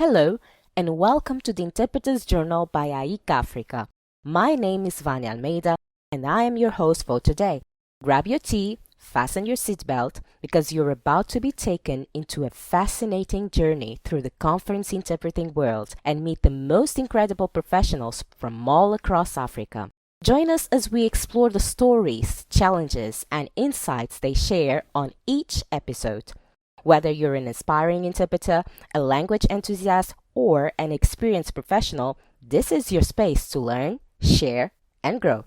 Hello, and welcome to the Interpreter's Journal by AIC Africa. My name is Vania Almeida, and I am your host for today. Grab your tea, fasten your seatbelt, because you're about to be taken into a fascinating journey through the conference interpreting world and meet the most incredible professionals from all across Africa. Join us as we explore the stories, challenges, and insights they share on each episode. Whether you're an aspiring interpreter, a language enthusiast, or an experienced professional, this is your space to learn, share, and grow.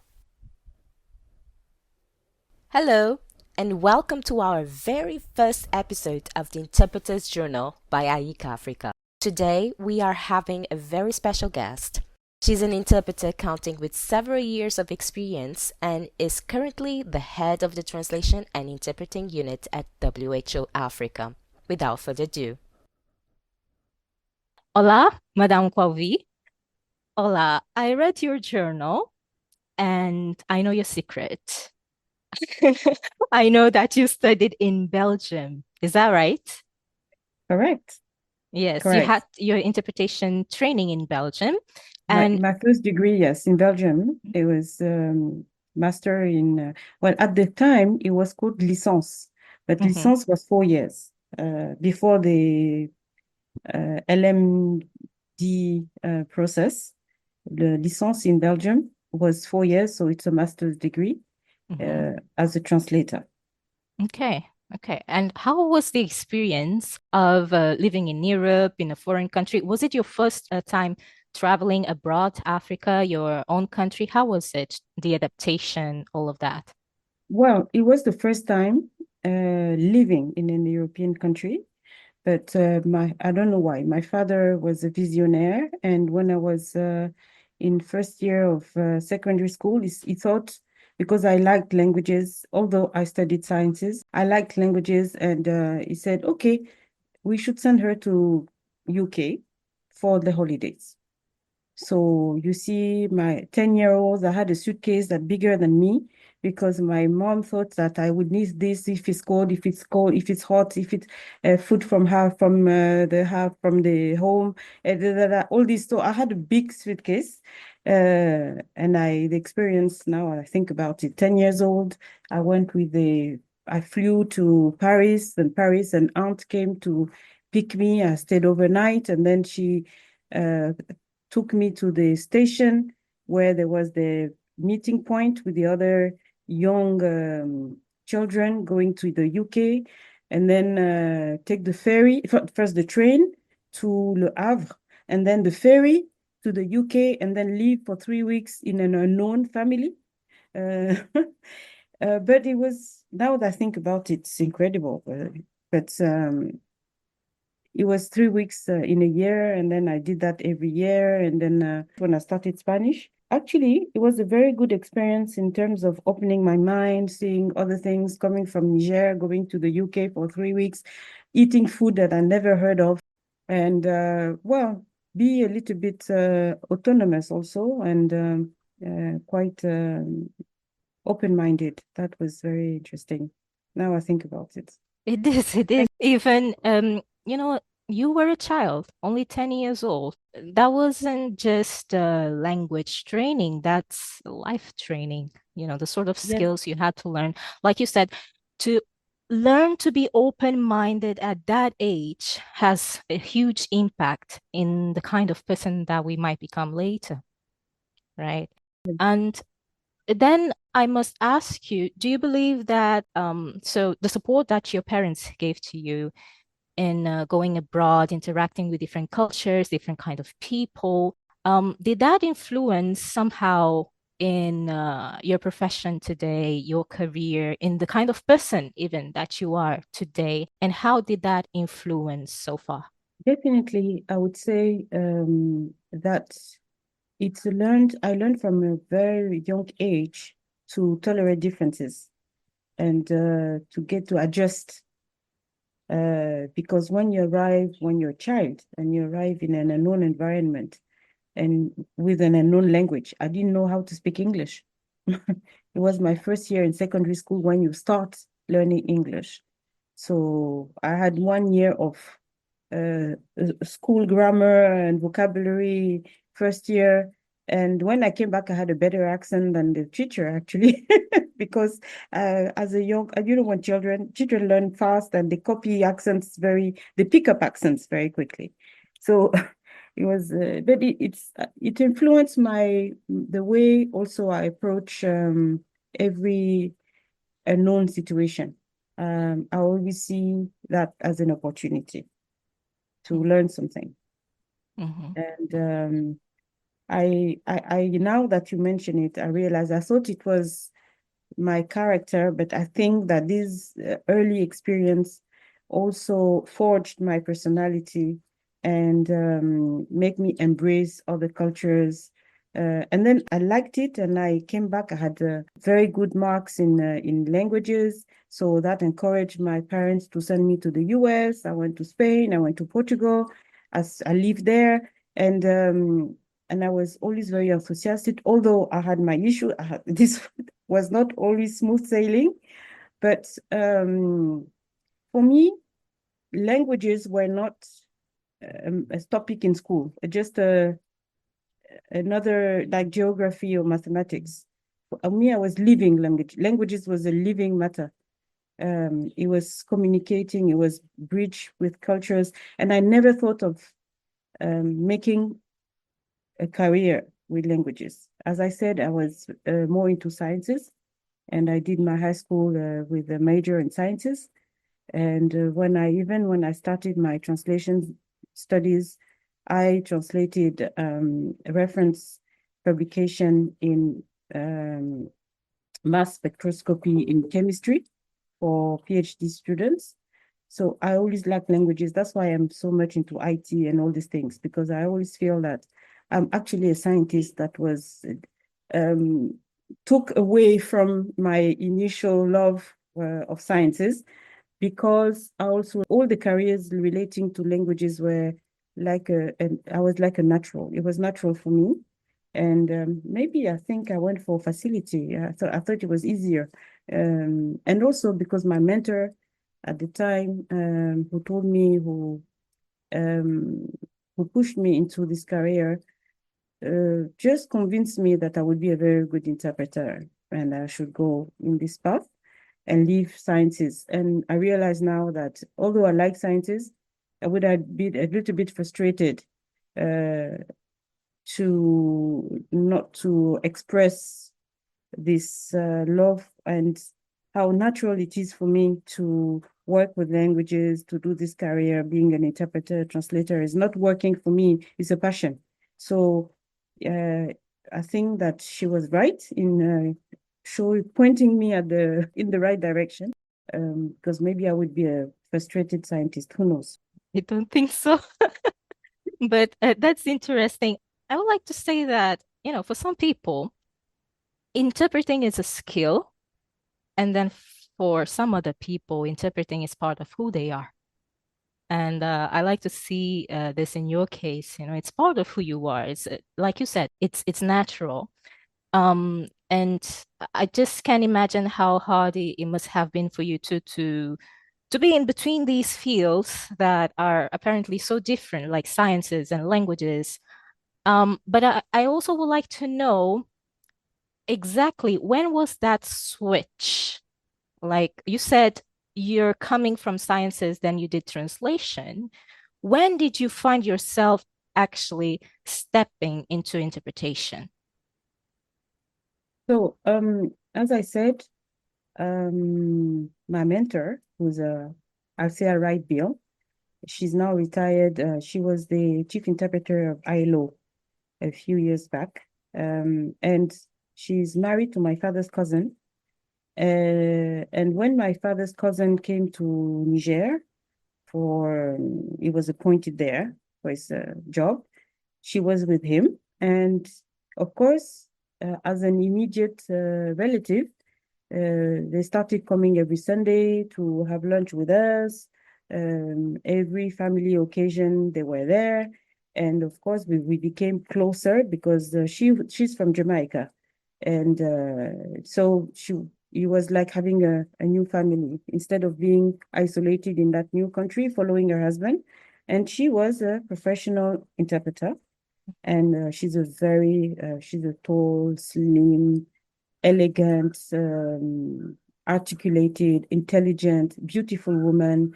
Hello, and welcome to our very first episode of the Interpreter's Journal by AIC Africa. Today, we are having a very special guest. She's an interpreter counting with several years of experience and is currently the head of the translation and interpreting unit at WHO Africa. Without further ado. Hola, Madam Kouaovi. Hola, I read your journal and I know your secret. I know that you studied in Belgium. Is that right? Correct. Yes, you Correct. had your interpretation training in Belgium. My, And my first degree, yes, in Belgium. It was master in, well, at the time, it was called licence, but Mhm. licence was 4 years before the LMD process. The licence in Belgium was 4 years, so it's a master's degree as a translator. Okay. And how was the experience of living in Europe, in a foreign country? Was it your first time traveling abroad, Africa, your own country? How was it, the adaptation, all of that? Well, it was the first time living in an European country, but I don't know why. My father was a visionaire, and when I was in first year of secondary school, he thought, because I liked languages, although I studied sciences, I liked languages, and he said, okay, we should send her to UK for the holidays. So you see, my 10-year-old, I had a suitcase that bigger than me because my mom thought that I would need this if it's cold, if it's hot, if it's food from the home, all this. So I had a big suitcase, and the experience now I think about it. 10 years old, I flew to Paris, and an aunt came to pick me. I stayed overnight, and then she took me to the station where there was the meeting point with the other young children going to the UK, and then take the ferry, first the train to Le Havre, and then the ferry to the UK, and then leave for 3 weeks in an unknown family. But it was, now that I think about it, it's incredible. But it was 3 weeks in a year, and then I did that every year. And then when I started Spanish, actually, it was a very good experience in terms of opening my mind, seeing other things, coming from Niger, going to the UK for 3 weeks, eating food that I never heard of, and well, be a little bit autonomous also, and quite open-minded. That was very interesting. Now I think about it. It is. Even, you were a child, only 10 years old. That wasn't just language training, that's life training, the sort of Yes. skills you had to learn. Like you said, to learn to be open-minded at that age has a huge impact in the kind of person that we might become later, right? Yes. And then I must ask you, do you believe that so the support that your parents gave to you in going abroad, interacting with different cultures, different kind of people, did that influence somehow in your profession today, your career, in the kind of person even that you are today? And how did that influence so far? Definitely, I would say that I learned from a very young age to tolerate differences and to get to adjust. Because when you're a child and you arrive in an unknown environment and with an unknown language, I didn't know how to speak English. It was my first year in secondary school when you start learning English. So I had 1 year of school grammar and vocabulary first year. And when I came back, I had a better accent than the teacher, actually, because as a young, when children learn fast and they copy accents they pick up accents very quickly. So it was, but it influenced the way also I approach every unknown situation. I always see that as an opportunity to learn something. And I now that you mention it, I realize I thought it was my character, but I think that this early experience also forged my personality and make me embrace other cultures. And then I liked it, and I came back. I had very good marks in languages, so that encouraged my parents to send me to the US. I went to Spain. I went to Portugal. As I lived there, and I was always very enthusiastic. Although I had my issue, this was not always smooth sailing, but for me, languages were not a topic in school, just another like geography or mathematics. For me, I was living language. Languages was a living matter. It was communicating, it was bridge with cultures, and I never thought of making a career with languages. As I said, I was more into sciences, and I did my high school with a major in sciences. And when I started my translation studies, I translated a reference publication in mass spectroscopy in chemistry for PhD students. So I always like languages. That's why I'm so much into IT and all these things, because I always feel that I'm actually a scientist that was took away from my initial love of sciences, because also all the careers relating to languages were like I was like a natural. It was natural for me. And maybe I think I went for facility. I thought it was easier. And also because my mentor at the time, who told me, who pushed me into this career, just convinced me that I would be a very good interpreter and I should go in this path and leave sciences. And I realize now that although I like sciences, I would have been a little bit frustrated to not to express this love and how natural it is for me to work with languages, to do this career. Being an interpreter, translator is not working for me, it's a passion. So I think that she was right in pointing me in the right direction, because maybe I would be a frustrated scientist, who knows? I don't think so. But that's interesting. I would like to say that, for some people, interpreting is a skill. And then for some other people, interpreting is part of who they are. And I like to see this in your case. It's part of who you are. It's like you said, it's natural. And I just can't imagine how hard it must have been for you to be in between these fields that are apparently so different, like sciences and languages. But I also would like to know exactly when was that switch? Like you said, you're coming from sciences, then you did translation. When did you find yourself actually stepping into interpretation? So, as I said, my mentor, who's Althea Wright Bill, she's now retired. She was the chief interpreter of ILO a few years back. And she's married to my father's cousin. And when my father's cousin came to Niger he was appointed there for his job, she was with him. And of course, as an immediate relative, they started coming every Sunday to have lunch with us. Every family occasion, they were there. And of course, we became closer because she's from Jamaica. And so it was like having a new family instead of being isolated in that new country following her husband. And she was a professional interpreter. And she's a tall, slim, elegant, articulated, intelligent, beautiful woman,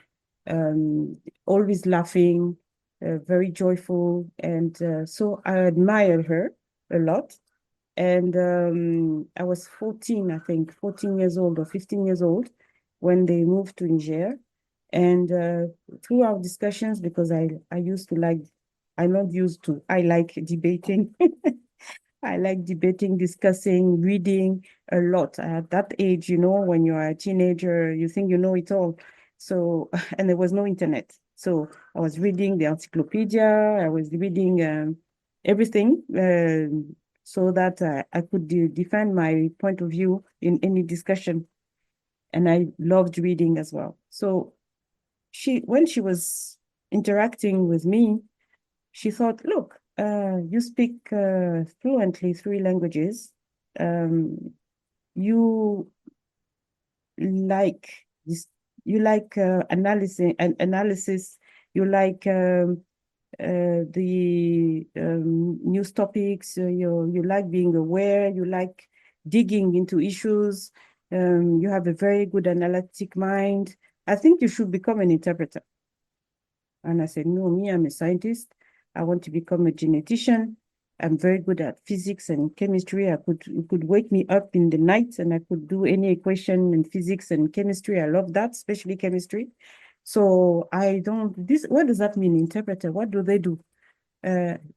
always laughing, very joyful. And so I admired her a lot. And I was 14, I think, 14 years old or 15 years old when they moved to Niger. And through our discussions, because I used to like, I not used to, I like debating. I like debating, discussing, reading a lot. At that age, when you're a teenager, you think you know it all. So, and there was no internet. So I was reading the encyclopedia, I was reading everything so that I could defend my point of view in any discussion. And I loved reading as well. So when she was interacting with me, she thought, look, you speak fluently 3 languages. You like this, you like analysis, you like the news topics, you like being aware, you like digging into issues, you have a very good analytic mind. I think you should become an interpreter. And I said, no, me, I'm a scientist. I want to become a genetician. I'm very good at physics and chemistry. You could wake me up in the night and I could do any equation in physics and chemistry. I love that, especially chemistry. So what does that mean, interpreter? What do they do?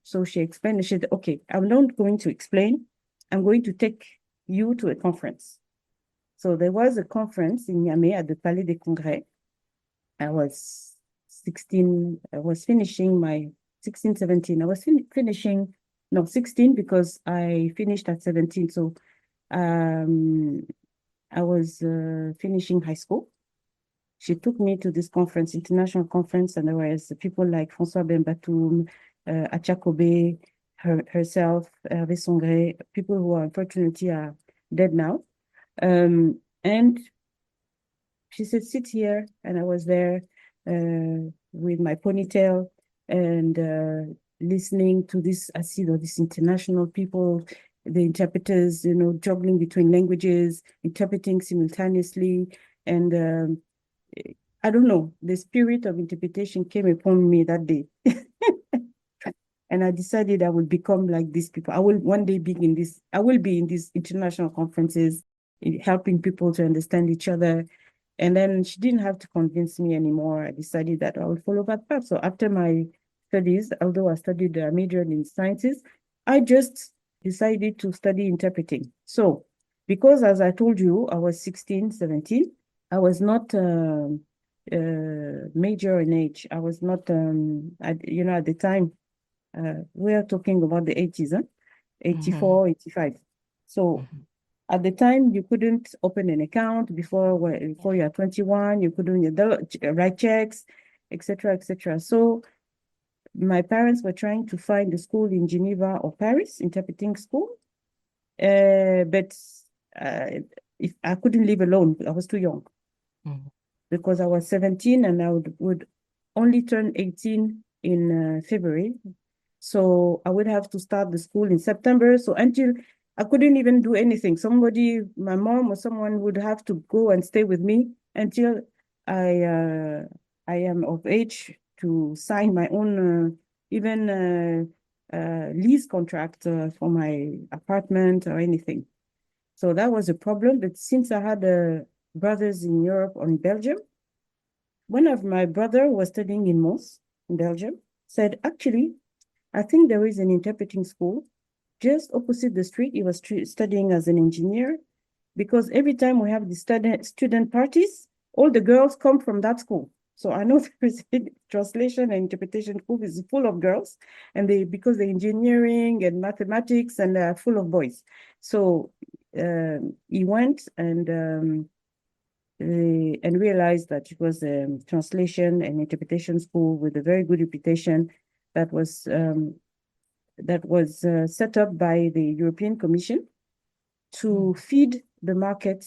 So she explained, she said, okay, I'm not going to explain. I'm going to take you to a conference. So there was a conference in Niamey at the Palais des Congrès. I was 16, I was finishing my 16, 17. I was finishing, no, 16 because I finished at 17. So I was finishing high school. She took me to this conference, international conference, and there was people like François Bembatoum, Achakobe, herself, Hervé Songré, people who unfortunately are dead now. And she said, sit here. And I was there with my ponytail and listening to this, I see all these international people, the interpreters, juggling between languages, interpreting simultaneously. And I don't know, the spirit of interpretation came upon me that day. And I decided I would become like these people. I will one day be in these international conferences, helping people to understand each other. And then she didn't have to convince me anymore. I decided that I would follow that path. So after my studies, although I majored in sciences, I just decided to study interpreting. So because, as I told you, I was 16, 17, I was not major in age. I was not, at the time, we are talking about the 80s, 84, 85. So at the time, you couldn't open an account before you are 21, you couldn't write checks, etc., etc. So my parents were trying to find a school in Geneva or Paris, interpreting school. But if I couldn't live alone, I was too young. Because I was 17 and I would only turn 18 in February. So I would have to start the school in September. So until I couldn't even do anything. My mom or someone would have to go and stay with me until I am of age to sign my own lease contract for my apartment or anything. So that was a problem. But since I had brothers in Europe or in Belgium, one of my brother was studying in Mons in Belgium, said, actually, I think there is an interpreting school just opposite the street. He was studying as an engineer, because every time we have the student parties, all the girls come from that school. So I know the translation and interpretation school is full of girls, and because the engineering and mathematics and they're full of boys. So he went and realized that it was a translation and interpretation school with a very good reputation that was set up by the European Commission to feed the market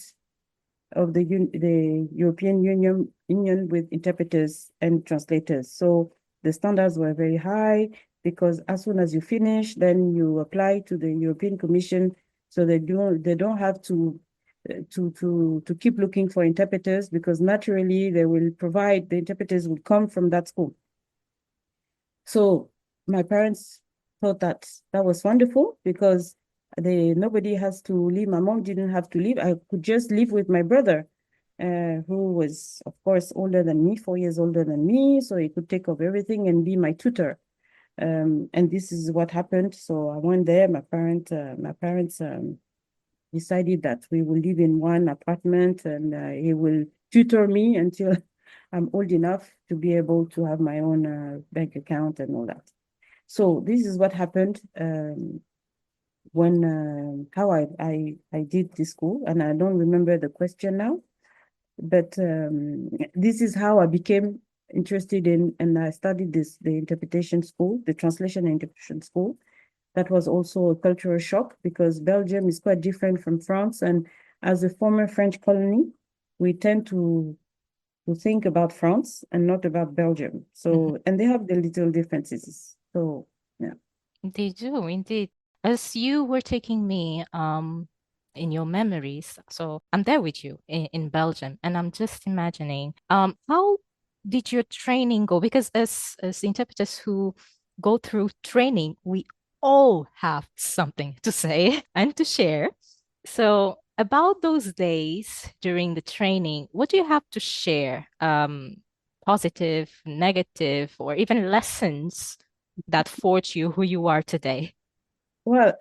of the European Union with interpreters and translators. So The standards were very high because as soon as you finish, then you apply to the European Commission, so they don't have to keep looking for interpreters, because naturally the interpreters will come from that school. So my parents thought that was wonderful, because nobody has to leave. My mom didn't have to leave. I could just live with my brother, who was, of course, older than me, 4 years older than me. So he could take of everything and be my tutor. And this is what happened. So I went there. My parents decided that we will live in one apartment, and he will tutor me until I'm old enough to be able to have my own bank account and all that. So this is what happened when how I did this school, and I don't remember the question now, but this is how I became interested in, and I studied the interpretation school, the translation and interpretation school. That was also a cultural shock, because Belgium is quite different from France, and as a former French colony, we tend to think about France and not about Belgium. So, and they have the little differences. So, yeah. They do, indeed. As you were taking me in your memories, so I'm there with you in Belgium, and I'm just imagining how did your training go? Because as interpreters who go through training, we all have something to say and to share. So about those days during the training, what do you have to share? Positive, negative, or even lessons that forged you who you are today? Well,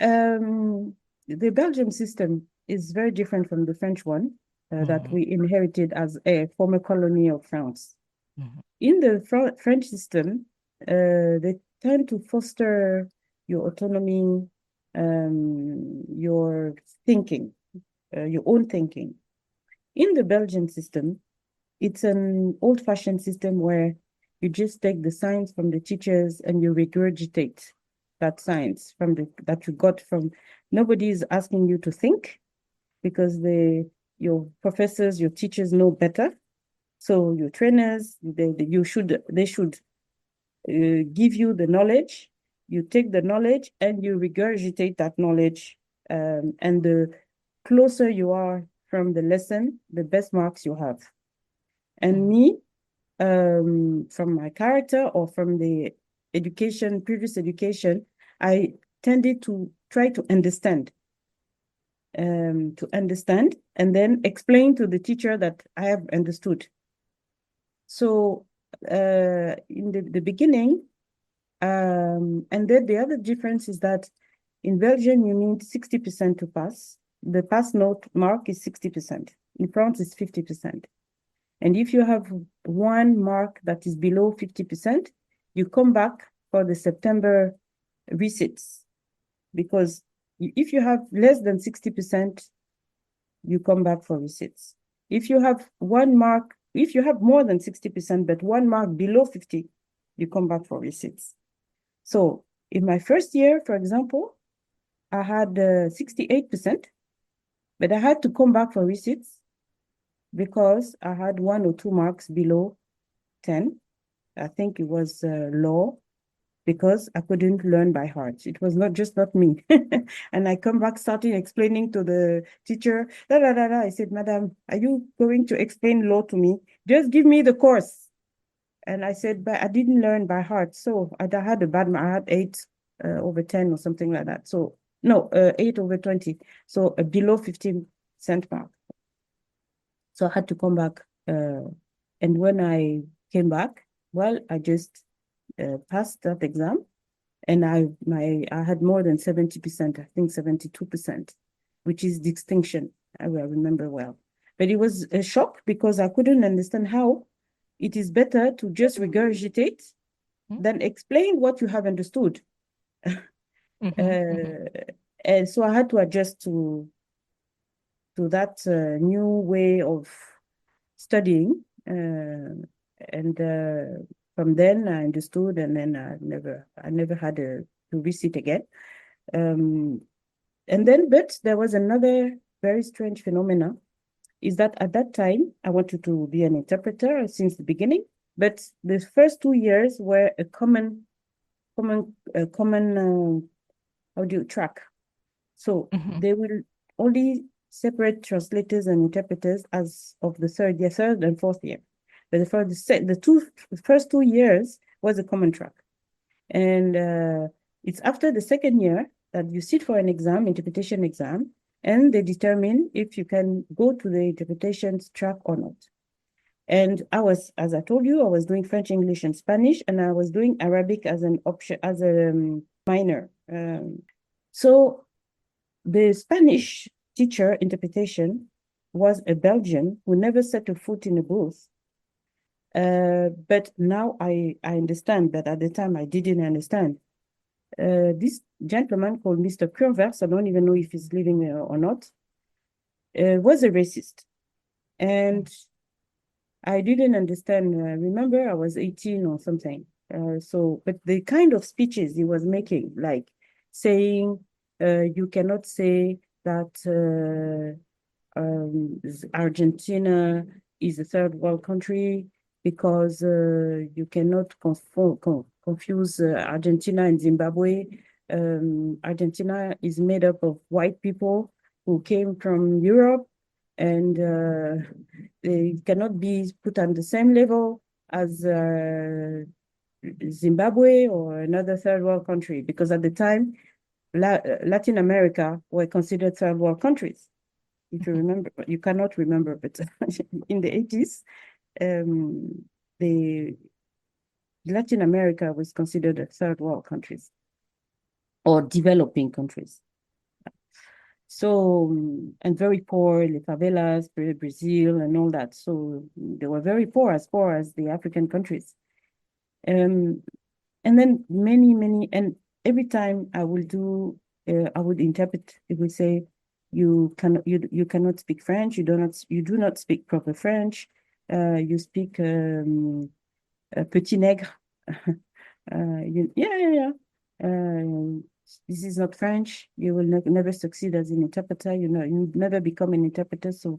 the Belgian system is very different from the French one that we inherited as a former colony of France. In the French system, they tend to foster your autonomy, your thinking, your own thinking. In the Belgian system, it's an old-fashioned system where you just take the science from the teachers and you regurgitate that science that you got from. Nobody is asking you to think, because your professors, your teachers know better. So your trainers, they should give you the knowledge. You take the knowledge and you regurgitate that knowledge. And the closer you are from the lesson, the best marks you have. And me, from my character or from the previous education, I tended to try to understand, and then explain to the teacher that I have understood. So in the beginning, and then the other difference is that in Belgium, you need 60% to pass. The pass note mark is 60%. In France, it's 50%. And if you have one mark that is below 50%, you come back for the September resits. Because if you have less than 60%, you come back for resits. If you have if you have more than 60%, but one mark below 50, you come back for resits. So in my first year, for example, I had 68%, but I had to come back for resits because I had 1 or 2 marks below 10. I think it was law, because I couldn't learn by heart. It was not me. And I come back starting explaining to the teacher, I said, "Madam, are you going to explain law to me? Just give me the course." And I said, but I didn't learn by heart. So I had a bad mark. I had 8 over 10 or something like that. So no, 8 over 20. So below 15 cent mark. So I had to come back. And when I came back, well, I just passed that exam, and I had more than 70%, I think 72%, which is distinction. I remember well. But it was a shock, because I couldn't understand how it is better to just regurgitate than explain what you have understood. And so I had to adjust to that new way of studying. And from then I understood, and then I never had to resit again. And then, but there was another very strange phenomena, is that at that time I wanted to be an interpreter since the beginning, But the first 2 years were a common track. So they will only separate translators and interpreters as of the third and fourth year. But the first 2 years was a common track. And it's after the second year that you sit for an exam, interpretation exam, and they determine if you can go to the interpretation track or not. And as I told you, I was doing French, English, and Spanish, and I was doing Arabic as an option, as a minor. So the Spanish teacher interpretation was a Belgian who never set a foot in a booth. But now I understand, but at the time I didn't understand. This gentleman called Mr. Curvers, I don't even know if he's living or not, was a racist. And I didn't understand. Remember, I was 18 or something. But the kind of speeches he was making, like saying, you cannot say that Argentina is a third world country because you cannot confuse Argentina and Zimbabwe. Argentina is made up of white people who came from Europe, and they cannot be put on the same level as Zimbabwe or another third world country, because at the time, Latin America were considered third world countries. If you remember, you cannot remember, but in the 80s, the Latin America was considered a third world countries or developing countries. So, and very poor, the favelas, Brazil and all that. So they were very poor as the African countries. And then many, and every time I would interpret, it would say, you cannot speak French, you do not speak proper French, you speak petit nègre. This is not French. You will never succeed as an interpreter. You never become an interpreter. So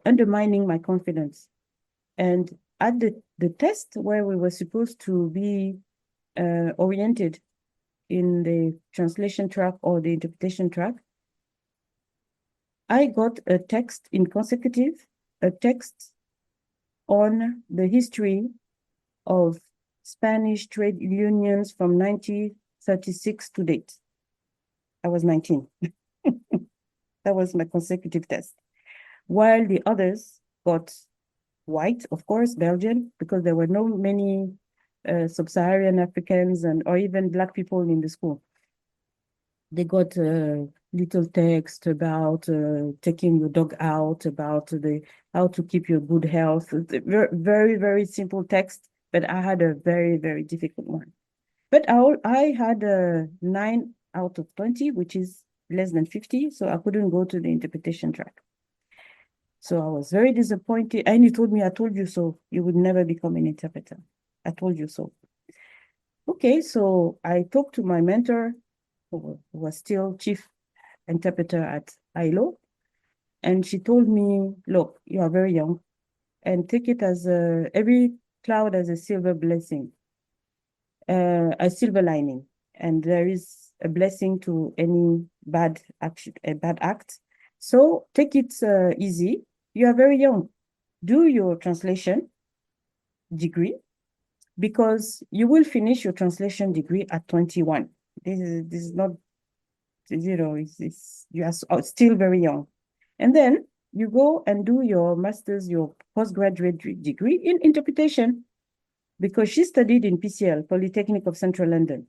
undermining my confidence. And at the test where we were supposed to be oriented in the translation track or the interpretation track, I got a text in consecutive, a text on the history of Spanish trade unions from 1936 to date. I was 19. That was my consecutive test. While the others got white, of course, Belgian, because there were no many sub-Saharan Africans or even Black people in the school. They got little text about taking your dog out, about how to keep your good health. Very, very, very simple text, but I had a very, very difficult one. But I had a 9 out of 20, which is less than 50, so I couldn't go to the interpretation track. So I was very disappointed. And he told me, I told you so. You would never become an interpreter. I told you so. Okay, so I talked to my mentor, who was still chief interpreter at ILO. And she told me, look, you are very young, and take it as every cloud as a silver blessing, a silver lining. And there is a blessing to any bad act. So take it easy. You are very young. Do your translation degree, because you will finish your translation degree at 21. This is not, you are still very young. And then you go and do your master's, your postgraduate degree in interpretation, because she studied in PCL, Polytechnic of Central London.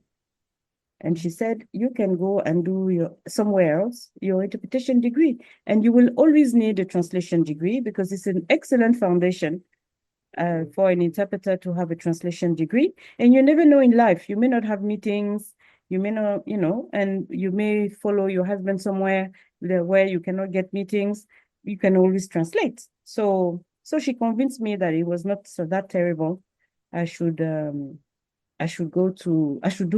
And she said, you can go and do somewhere else your interpretation degree, and you will always need a translation degree, because it's an excellent foundation for an interpreter to have a translation degree. And you never know in life, you may not have meetings, you may not, and you may follow your husband somewhere where you cannot get meetings. You can always translate. So she convinced me that it was not that terrible. I should do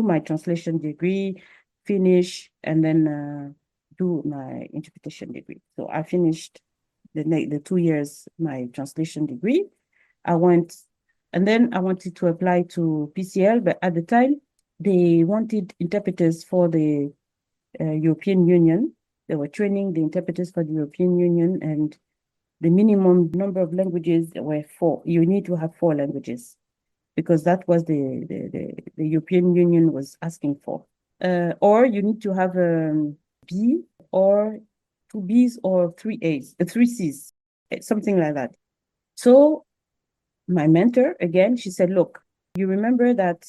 my translation degree, finish, and then do my interpretation degree. So I finished the 2 years my translation degree. I went And then I wanted to apply to PCL, but at the time, they wanted interpreters for the European Union. They were training the interpreters for the European Union, and the minimum number of languages were 4. You need to have 4 languages because that was the European Union was asking for. Or you need to have B or 2 Bs or 3 As, 3 Cs, something like that. So my mentor, again, she said, look, you remember that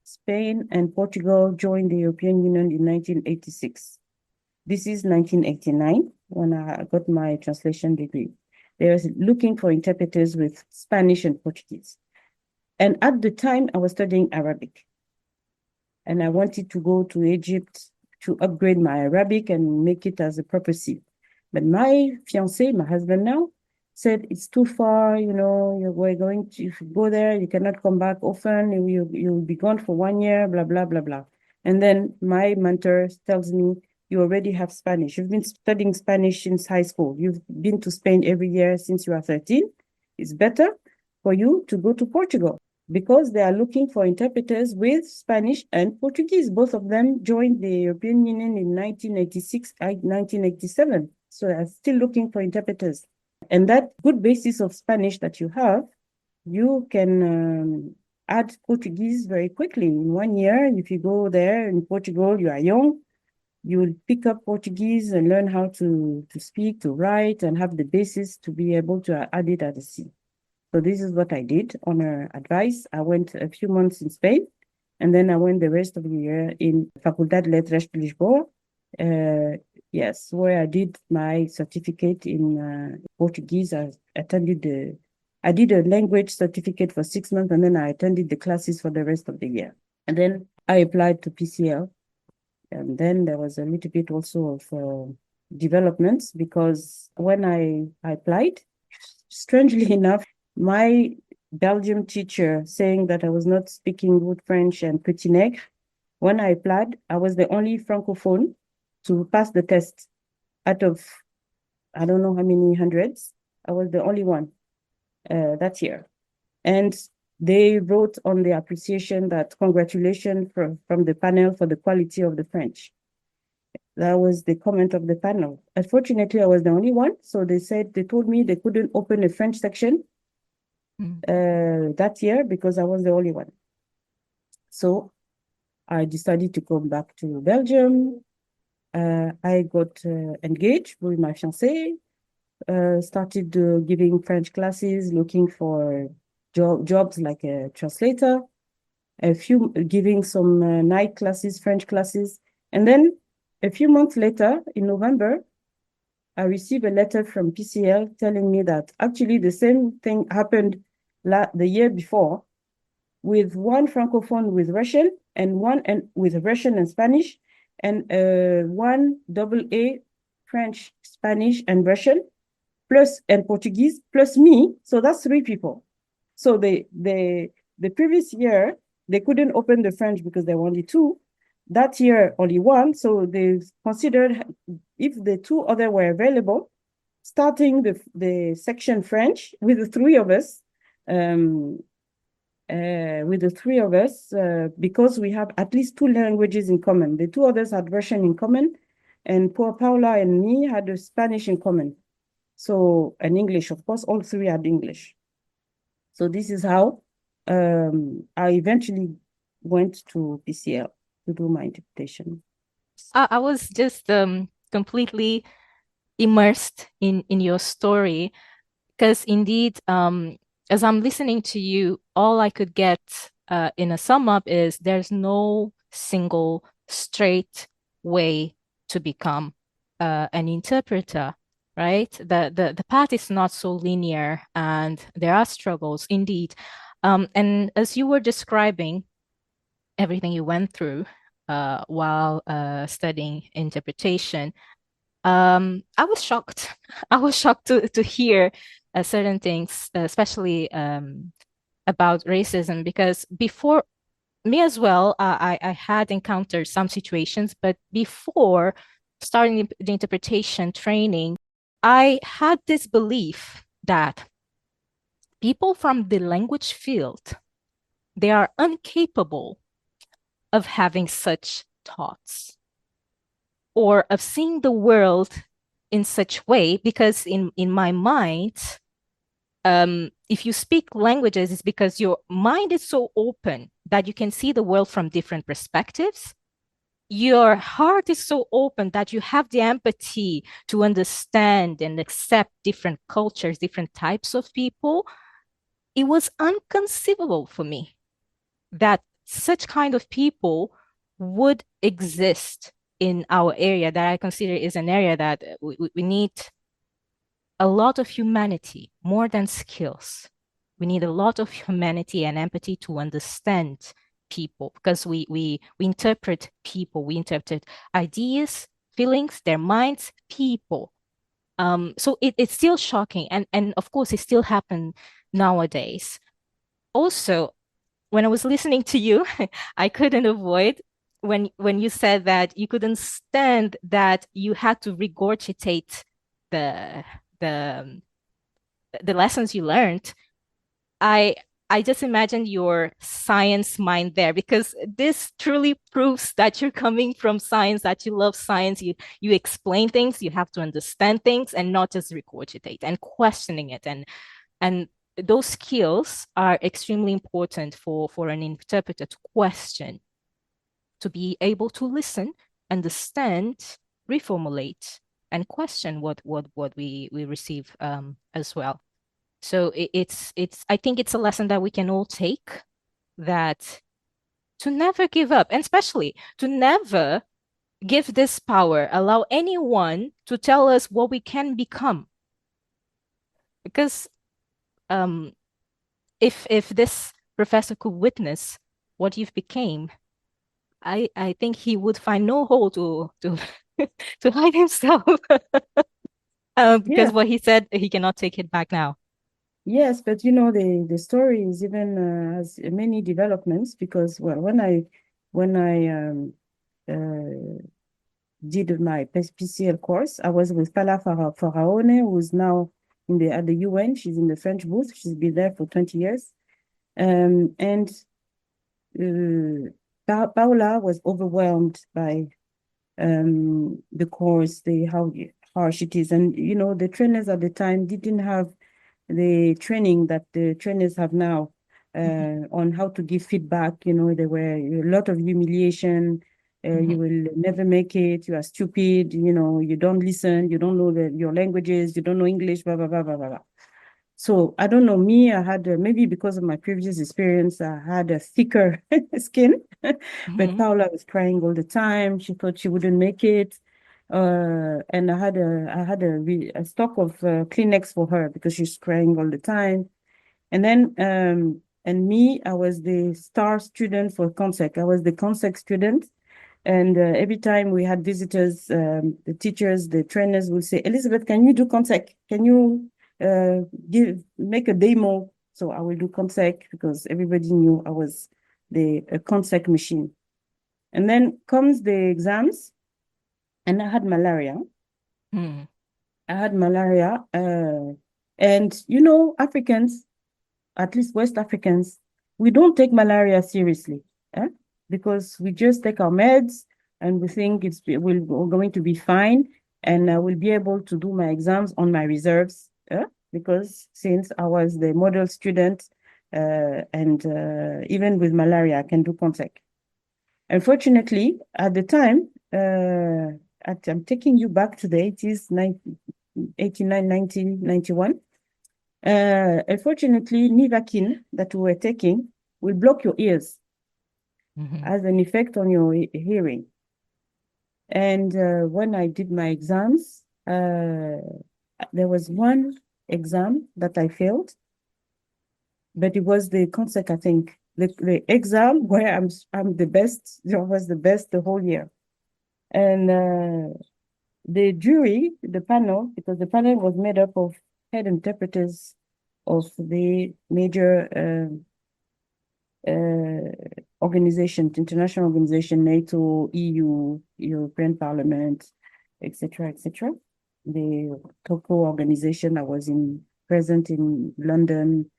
Spain and Portugal joined the European Union in 1986. This is 1989 when I got my translation degree. They were looking for interpreters with Spanish and Portuguese. And at the time, I was studying Arabic. And I wanted to go to Egypt to upgrade my Arabic and make it as a proper C. But my fiancé, my husband now, said it's too far, we're going to, if you go there, you cannot come back often, you'll be gone for 1 year, blah, blah, blah, blah. And then my mentor tells me, you already have Spanish. You've been studying Spanish since high school. You've been to Spain every year since you are 13. It's better for you to go to Portugal because they are looking for interpreters with Spanish and Portuguese. Both of them joined the European Union in 1986, 1987. So they're still looking for interpreters. And that good basis of Spanish that you have, you can add Portuguese very quickly. In 1 year, if you go there in Portugal, you are young, you will pick up Portuguese and learn how to speak, to write, and have the basis to be able to add it at a C. So this is what I did on her advice. I went a few months in Spain, and then I went the rest of the year in Facultad de Letras de Lisboa, yes, where I did my certificate in Portuguese. I did a language certificate for 6 months, and then I attended the classes for the rest of the year. And then I applied to PCL. And then there was a little bit also of developments because when I applied, strangely enough, my Belgium teacher saying that I was not speaking good French and Petit Nègre, when I applied, I was the only Francophone to pass the test out of, I don't know how many hundreds. I was the only one that year. And they wrote on the appreciation that congratulations from the panel for the quality of the French. That was the comment of the panel. Unfortunately, I was the only one. So they told me they couldn't open a French section that year because I was the only one. So I decided to come back to Belgium. I got engaged with my fiancé, started giving French classes, looking for jobs like a translator, giving some night classes, French classes. And then a few months later, in November, I received a letter from PCL telling me that actually the same thing happened the year before with one Francophone with Russian and one with Russian and Spanish, and one AA French, Spanish, and Russian, and Portuguese, plus me. So that's 3 people. So the previous year, they couldn't open the French because there were only 2. That year, only 1. So they considered if the 2 other were available, starting the section French with the 3 of us, because we have at least 2 languages in common. The 2 others had Russian in common, and poor Paula and me had a Spanish in common. So, and English, of course, all 3 had English. So this is how I eventually went to PCL to do my interpretation. I was just completely immersed in your story because indeed, as I'm listening to you, all I could get in a sum up is there's no single straight way to become an interpreter, right? The path is not so linear and there are struggles indeed. And as you were describing everything you went through while studying interpretation, I was shocked. I was shocked to hear certain things, especially about racism, because before me as well, I had encountered some situations, but before starting the interpretation training, I had this belief that people from the language field, they are incapable of having such thoughts or of seeing the world in such way, because in my mind, if you speak languages, it's because your mind is so open that you can see the world from different perspectives. Your heart is so open that you have the empathy to understand and accept different cultures, different types of people. It was inconceivable for me that such kind of people would exist in our area, that I consider is an area that we need a lot of humanity more than skills. We need a lot of humanity and empathy to understand people, because we interpret people, we interpret ideas, feelings, their minds, people. So it's still shocking, and of course it still happens nowadays. Also, when I was listening to you, I couldn't avoid when you said that you couldn't stand that you had to regurgitate the the the lessons you learned. I just imagined your science mind there, because this truly proves that you're coming from science, that you love science. You explain things, you have to understand things, and not just regurgitate and questioning it. And those skills are extremely important for an interpreter to question, to be able to listen, understand, reformulate, and question what we receive as well. So it's I think it's a lesson that we can all take, that to never give up, and especially to never give this power, allow anyone to tell us what we can become. Because if this professor could witness what you've became, I think he would find no hole to to hide himself. Because Yeah. what he said, he cannot take it back now. Yes, but you know, the story is even has many developments, because well, when I did my PCL course, I was with Pala Faraone, who's now at the UN. She's in the French booth. She's been there for 20 years. And Paula was overwhelmed by the course, how harsh it is. And, you know, the trainers at the time didn't have the training that the trainers have now on how to give feedback. You know, there were a lot of humiliation. You will never make it. You are stupid. You know, you don't listen. You don't know your languages. You don't know English, blah, blah, blah, blah, blah. So I don't know, me, I had maybe because of my previous experience, I had a thicker skin, but Paula was crying all the time. She thought she wouldn't make it. And I had a stock of Kleenex for her because she's crying all the time. And then, and me, I was the star student for CONSEC. I was the CONSEC student. And every time we had visitors, the teachers, the trainers would say, Elizabeth, can you do CONSEC? Can you make a demo? So I will do CONSEC, because everybody knew I was the CONSEC machine. And then comes the exams, and I had malaria. I had malaria. And, you know, Africans, at least West Africans, we don't take malaria seriously, because we just take our meds and we think we're going to be fine, and I will be able to do my exams on my reserves, because since I was the model student, and even with malaria, I can do CONSEC. Unfortunately, at the time, I'm taking you back to the 80s, 89, 90, 91. Unfortunately, Nivakin that we were taking will block your ears, has an effect on your hearing. And when I did my exams, there was one exam that I failed, but it was the CONSEC, I think. The exam where I'm the best, I was the best the whole year. And the jury, the panel, because the panel was made up of head interpreters of the major organizations, international organization, NATO, EU, European Parliament, etc., etc. The TOCO organization, I was present in London,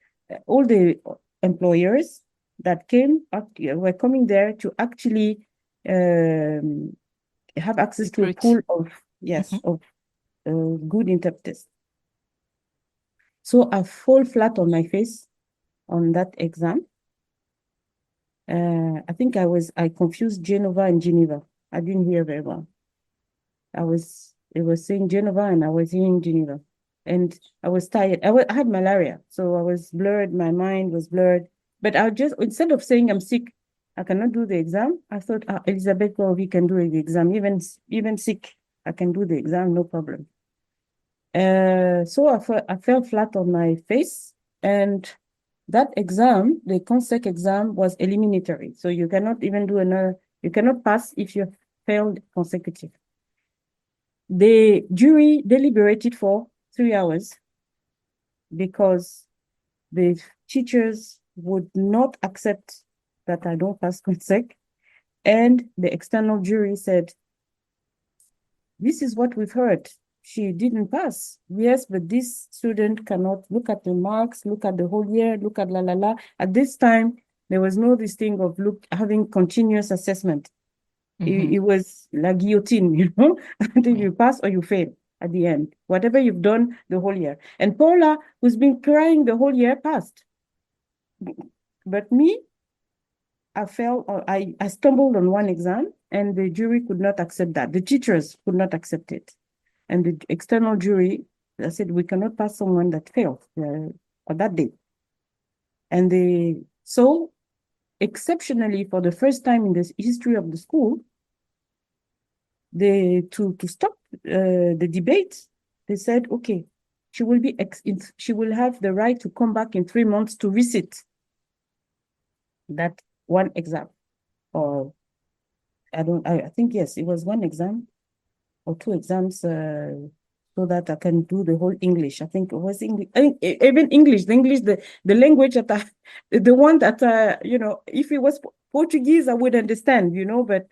all the employers that were coming there to actually have access to a Recruit. pool of, yes, of good interpreters. So I fall flat on my face on that exam. I think I confused Genova and Geneva. I didn't hear very well. It was saying Geneva and I was hearing Geneva. And I was tired. I had malaria, so I was blurred. My mind was blurred. But instead of saying I'm sick, I cannot do the exam, I thought, Elisabeth Kouaovi can do the exam. Even sick, I can do the exam, no problem. So I fell flat on my face, and that exam, the CONSEC exam, was eliminatory. So you cannot even do you cannot pass if you failed consecutive. The jury deliberated for 3 hours because the teachers would not accept that I don't pass CONSEC. And the external jury said, this is what we've heard. She didn't pass. Yes, but this student cannot look at the marks, look at the whole year, look at la la la. At this time, there was no this thing of having continuous assessment. It was like guillotine, until you pass or you fail at the end, whatever you've done the whole year. And Paula, who's been crying the whole year, passed. But me, I stumbled on one exam, and the jury could not accept that. The teachers could not accept it. And the external jury said, we cannot pass someone that failed on that day. And so exceptionally, for the first time in the history of the school, to stop the debate, they said, okay, she will have the right to come back in 3 months to resit that one exam. Or I think, yes, it was one exam or 2 exams, so that I can do the whole English. I think it was English, even English, the language that the one that, if it was Portuguese, I would understand, but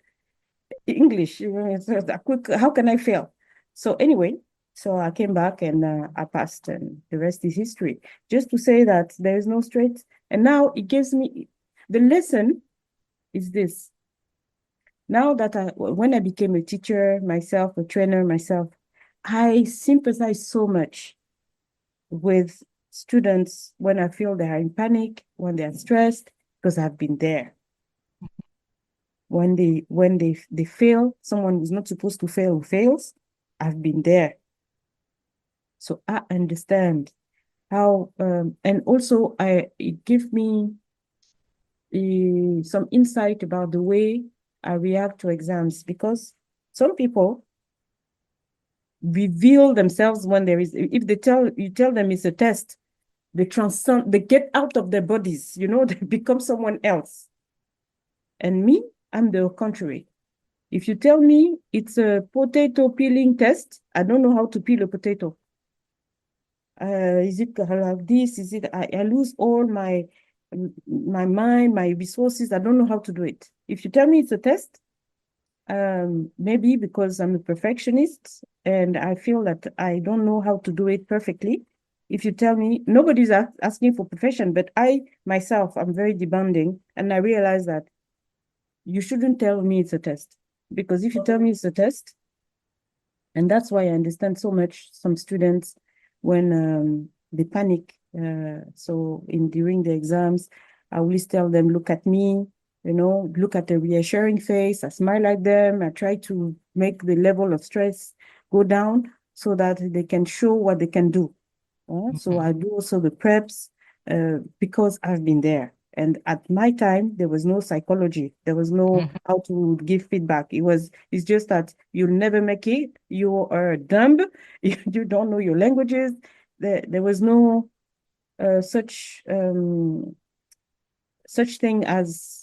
English, it's a quick, how can I fail? So anyway, so I came back and I passed, and the rest is history. Just to say that there is no straight, and now it gives me, the lesson is this. Now that when I became a teacher myself, a trainer myself, I sympathize so much with students when I feel they are in panic, when they are stressed, because I've been there. When they fail, someone who's not supposed to fail who fails, I've been there. So I understand how, and also it gives me some insight about the way I react to exams, because some people reveal themselves when there is, if you tell them it's a test, they get out of their bodies, they become someone else. And me, I'm the contrary. If you tell me it's a potato peeling test, I don't know how to peel a potato. Is it like this? I lose all my mind, my resources. I don't know how to do it. If you tell me it's a test, maybe because I'm a perfectionist and I feel that I don't know how to do it perfectly. If you tell me, nobody's asking for perfection, but I myself, I'm very demanding, and I realize that you shouldn't tell me it's a test, because if you tell me it's a test, and that's why I understand so much some students when they panic. So during the exams, I always tell them, look at me, look at the reassuring face. I smile at them. I try to make the level of stress go down so that they can show what they can do. So I do also the preps because I've been there. And at my time, there was no psychology. There was no how to give feedback. It's just that you'll never make it. You are dumb. You don't know your languages. There was no such thing as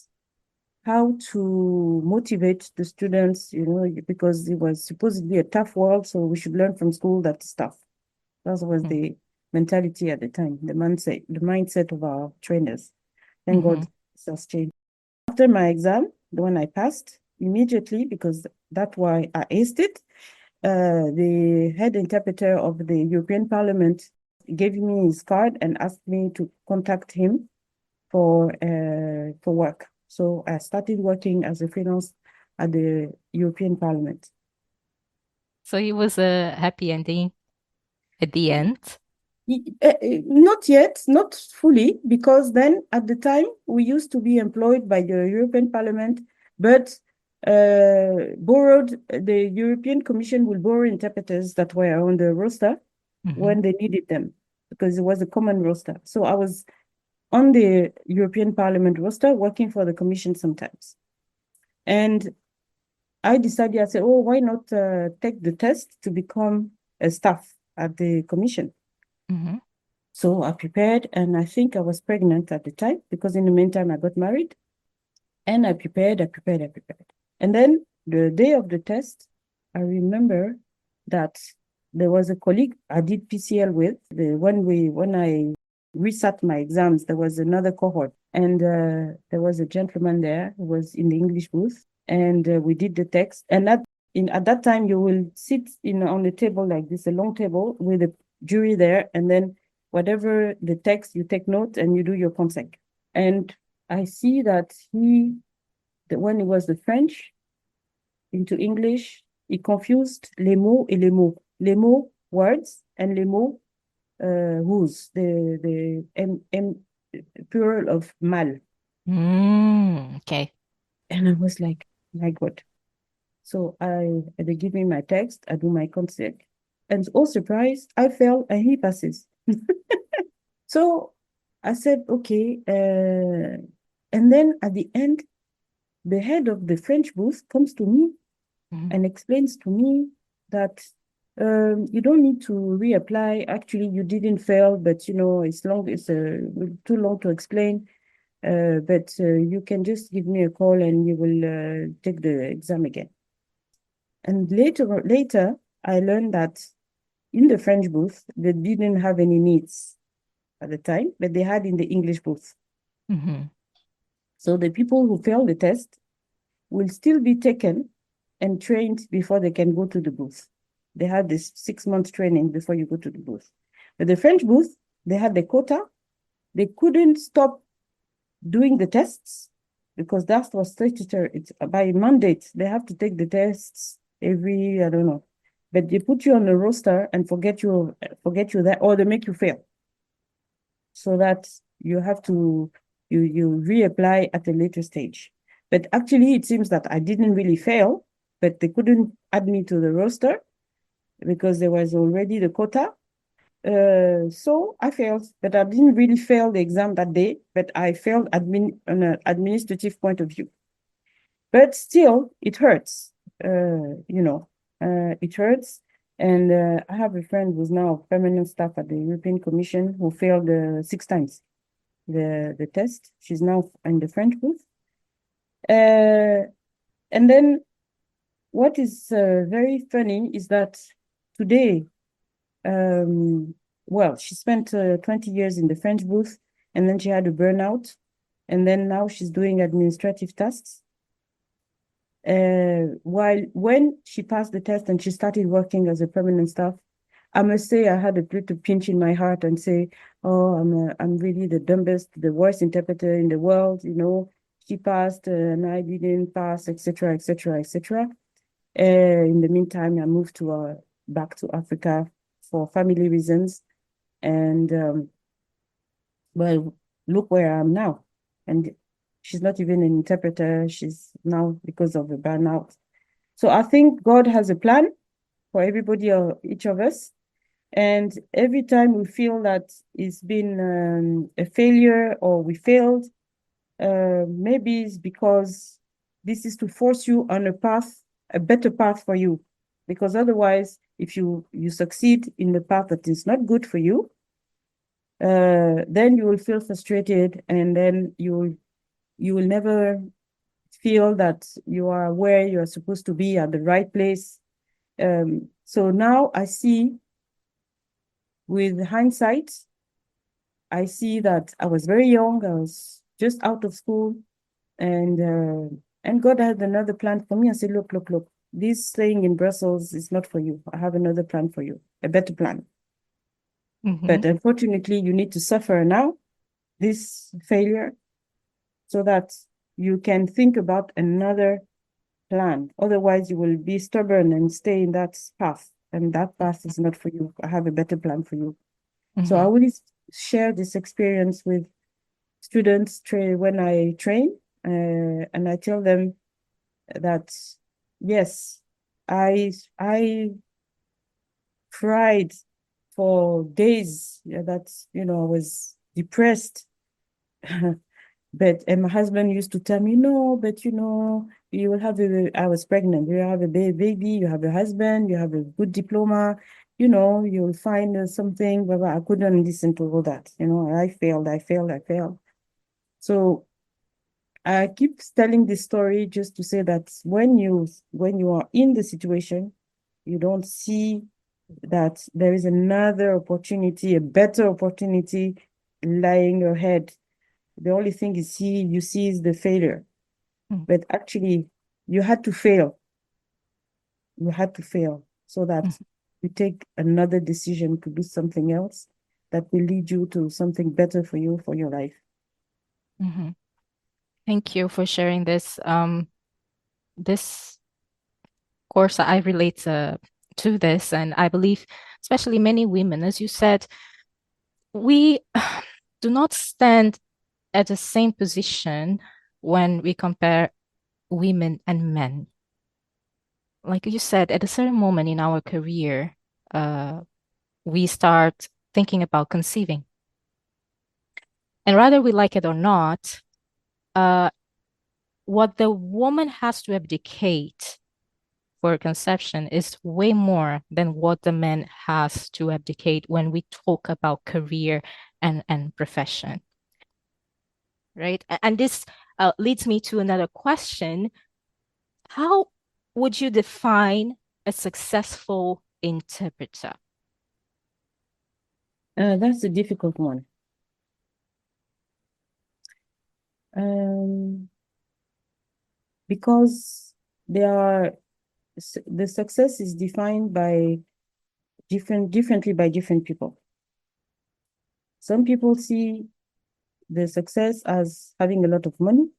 how to motivate the students, because it was supposedly a tough world. So we should learn from school that stuff. That was the mentality at the time, the mindset of our trainers. Thank God it has changed. After my exam, the one I passed immediately, because that's why I aced it, the head interpreter of the European Parliament gave me his card and asked me to contact him for work. So I started working as a freelance at the European Parliament. So it was a happy ending at the end. Not yet, not fully, because then at the time we used to be employed by the European Parliament, but the European Commission will borrow interpreters that were on the roster when they needed them, because it was a common roster. So I was on the European Parliament roster working for the Commission sometimes. And I decided, I said, oh, why not take the test to become a staff at the Commission? So I prepared, and I think I was pregnant at the time, because in the meantime I got married. And I prepared. And then the day of the test, I remember that there was a colleague I did PCL with. When I resat my exams, there was another cohort, and there was a gentleman there who was in the English booth, and we did the text. And at that time, you will sit on the table like this, a long table with a jury there, and then whatever the text, you take note and you do your consec. And I see that when it was the French into English, he confused les mots et les mots. Les mots, words, and les mots, whose, the plural of mal. Okay. And I was like, my God. So they give me my text, I do my consec, and oh surprise, I fail and he passes. So I said, okay. And then at the end, the head of the French booth comes to me and explains to me that you don't need to reapply. Actually, you didn't fail, but it's too long to explain. But you can just give me a call and you will take the exam again. And later, I learned that in the French booth, they didn't have any needs at the time, but they had in the English booth. So the people who failed the test will still be taken and trained before they can go to the booth. They had this 6-month training before you go to the booth. But the French booth, they had the quota. They couldn't stop doing the tests because that was statutory. It's by mandate. They have to take the tests every, I don't know. But they put you on the roster and forget you there, or they make you fail. So that you have to, you reapply at a later stage. But actually, it seems that I didn't really fail, but they couldn't add me to the roster because there was already the quota. So I failed, but I didn't really fail the exam that day, but I failed on an administrative point of view. But still, it hurts, it hurts. And I have a friend who's now permanent staff at the European Commission who failed 6 times the test. She's now in the French booth. And then what is very funny is that today, she spent 20 years in the French booth, and then she had a burnout, and then now she's doing administrative tasks. While when she passed the test and she started working as a permanent staff, I must say I had a little pinch in my heart and say, oh, I'm really the dumbest, the worst interpreter in the world, She passed and I didn't pass, etc., etc., etc. In the meantime, I moved back to Africa for family reasons. And look where I am now. And she's not even an interpreter. She's now because of the burnout. So I think God has a plan for everybody or each of us. And every time we feel that it's been a failure or we failed, maybe it's because this is to force you on a better path for you. Because otherwise, if you succeed in the path that is not good for you, then you will feel frustrated, and then you will never feel that you are where you are supposed to be at the right place. So now I see, with hindsight, I see that I was very young. I was just out of school, and God had another plan for me. I said, look, this staying in Brussels is not for you. I have another plan for you, a better plan. But unfortunately, you need to suffer now this failure so that you can think about another plan. Otherwise, you will be stubborn and stay in that path. And that path is not for you. I have a better plan for you. So I always share this experience with students when I train, and I tell them that, yes, I cried for days that, I was depressed. But my husband used to tell me, no, but you will have I was pregnant, you have a baby, you have a husband, you have a good diploma, you'll find something, but I couldn't listen to all that. I failed. So I keep telling this story just to say that when you are in the situation, you don't see that there is another opportunity, a better opportunity lying ahead. The only thing you see is the failure. But actually, you had to fail. You had to fail so that you take another decision to do something else that will lead you to something better for you, for your life. Thank you for sharing this. This course, I relate to this, and I believe, especially many women, as you said, we do not stand at the same position when we compare women and men. Like you said, at a certain moment in our career, we start thinking about conceiving. And whether we like it or not, what the woman has to abdicate for conception is way more than what the man has to abdicate when we talk about career and profession. Right? And this leads me to another question. How would you define a successful interpreter? That's a difficult one. Because the success is defined by differently by different people. Some people see the success as having a lot of money.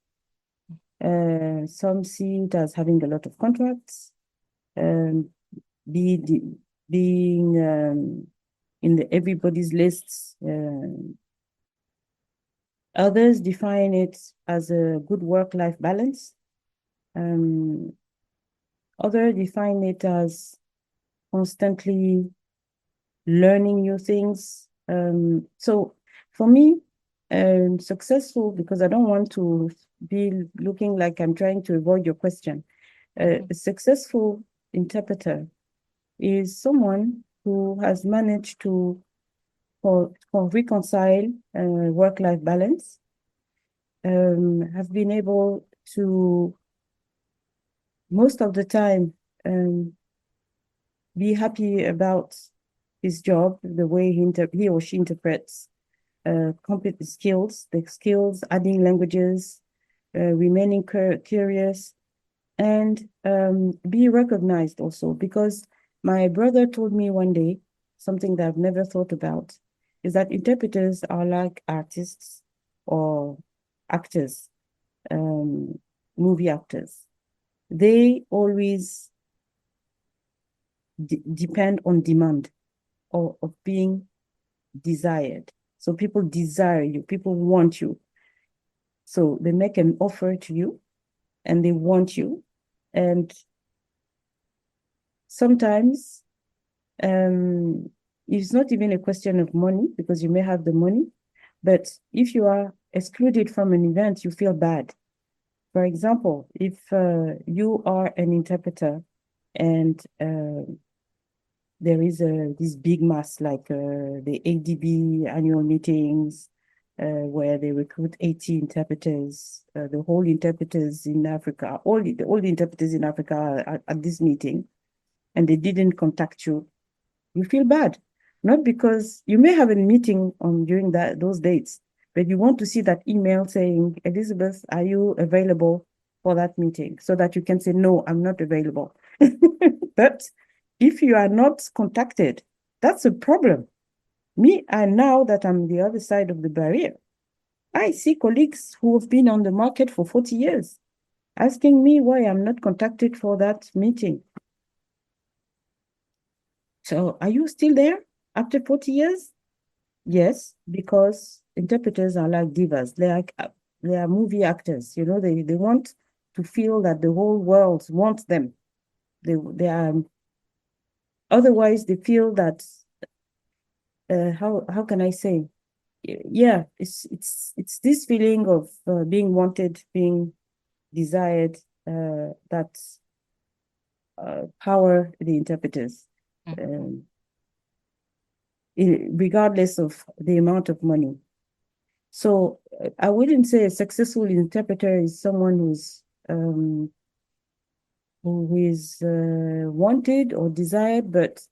Some see it as having a lot of contracts, being in everybody's lists. Others define it as a good work-life balance. Others define it as constantly learning new things. So for me, successful, because I don't want to be looking like I'm trying to avoid your question. A successful interpreter is someone who has managed to reconcile work-life balance, have been able to, most of the time, be happy about his job, the way he or she interprets skills, adding languages, remaining curious, and be recognized also. Because my brother told me one day something that I've never thought about, is that interpreters are like artists or actors, movie actors. They always depend on demand or of being desired. So people desire you, people want you. So they make an offer to you and they want you. And sometimes it's not even a question of money, because you may have the money, but if you are excluded from an event, you feel bad. For example, if you are an interpreter and there is this big mass like the ADB annual meetings, where they recruit 80 interpreters, the whole interpreters in Africa, all the interpreters in Africa are at this meeting, and they didn't contact you, you feel bad. Not because you may have a meeting during those dates, but you want to see that email saying, Elizabeth, are you available for that meeting? So that you can say, no, I'm not available. But if you are not contacted, that's a problem. Me, and now that I'm the other side of the barrier, I see colleagues who have been on the market for 40 years asking me why I'm not contacted for that meeting. So are you still there after 40 years? Yes, because interpreters are like divas. They are movie actors. You know, they want to feel that the whole world wants them. They are otherwise they feel that how can I say? Yeah, it's this feeling of being wanted, being desired that power the interpreters, regardless of the amount of money. So I wouldn't say a successful interpreter is someone who is wanted or desired, but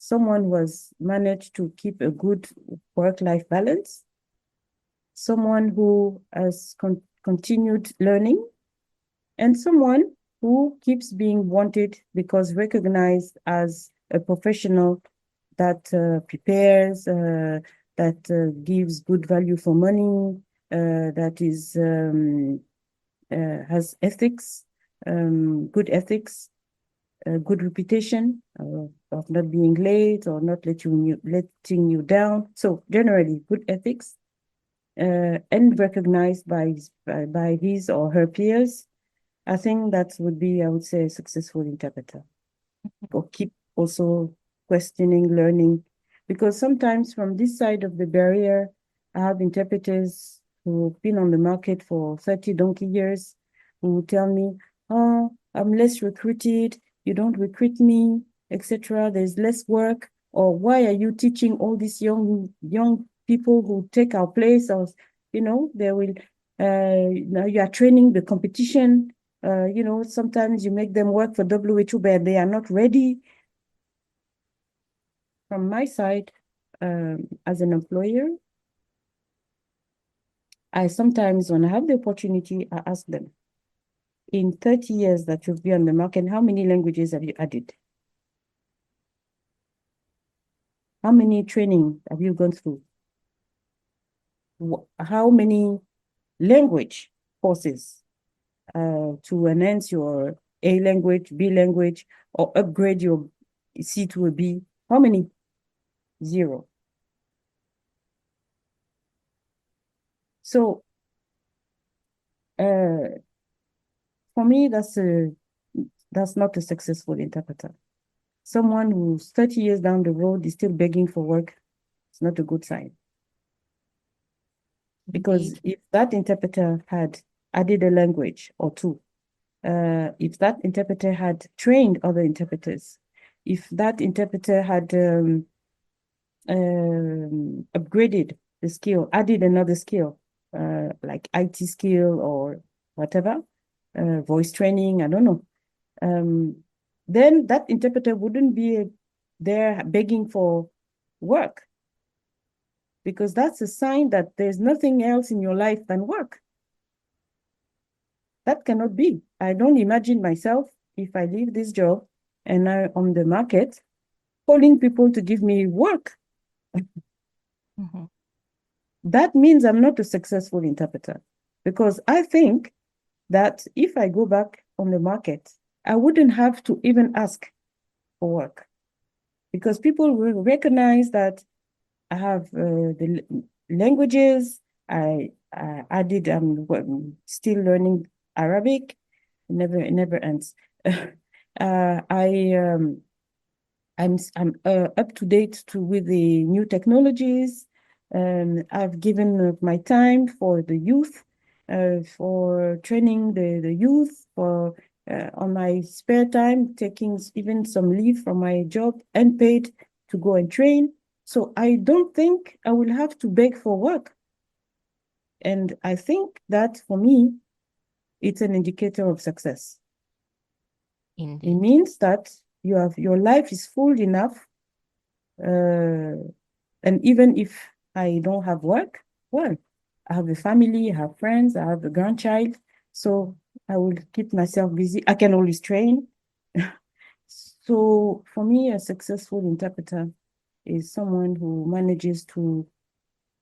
someone who has managed to keep a good work-life balance, someone who has continued learning, and someone who keeps being wanted because recognized as a professional that prepares, that gives good value for money, that is has ethics, good ethics, good reputation of not being late or not letting you down. So generally, good ethics, and recognized by his or her peers. I think that would be, I would say, a successful interpreter. Or keep also questioning, learning, because sometimes from this side of the barrier, I have interpreters who've been on the market for 30 donkey years who tell me, oh, I'm less recruited, you don't recruit me, etc. There's less work, or why are you teaching all these young people who take our place? Or, you know, they will, now you are training the competition. You know, sometimes you make them work for WHO, but they are not ready. From my side, as an employer, I sometimes, when I have the opportunity, I ask them, in 30 years that you've been on the market, how many languages have you added? How many training have you gone through? How many language courses to enhance your A language, B language, or upgrade your C to a B? How many? Zero. So for me, that's not a successful interpreter. Someone who's 30 years down the road is still begging for work, it's not a good sign. Because Indeed. if that interpreter had added a language or two, if that interpreter had trained other interpreters, if that interpreter had upgraded the skill, added another skill, like IT skill or whatever, voice training, I don't know, then that interpreter wouldn't be there begging for work, because that's a sign that there's nothing else in your life than work. That cannot be. I don't imagine myself, if I leave this job and I'm on the market, calling people to give me work. That means I'm not a successful interpreter, because I think that if I go back on the market, I wouldn't have to even ask for work, because people will recognize that I have the languages. I added, I'm still learning Arabic. It never ends. I'm up to date with the new technologies. I've given my time for the youth, for training the youth, for on my spare time, taking even some leave from my job unpaid to go and train. So I don't think I will have to beg for work. And I think that for me, it's an indicator of success. Indeed. It means that your life is full enough, and even if I don't have work, well, I have a family, I have friends, I have a grandchild, so I will keep myself busy. I can always train. So for me, a successful interpreter is someone who manages to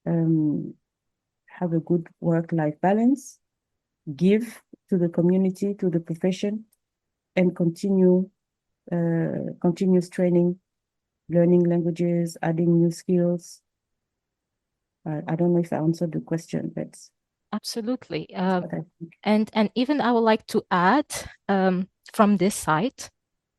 have a good work-life balance, give to the community, to the profession, and continuous training, learning languages, adding new skills. I don't know if I answered the question, but Absolutely. what I think. And even I would like to add from this side,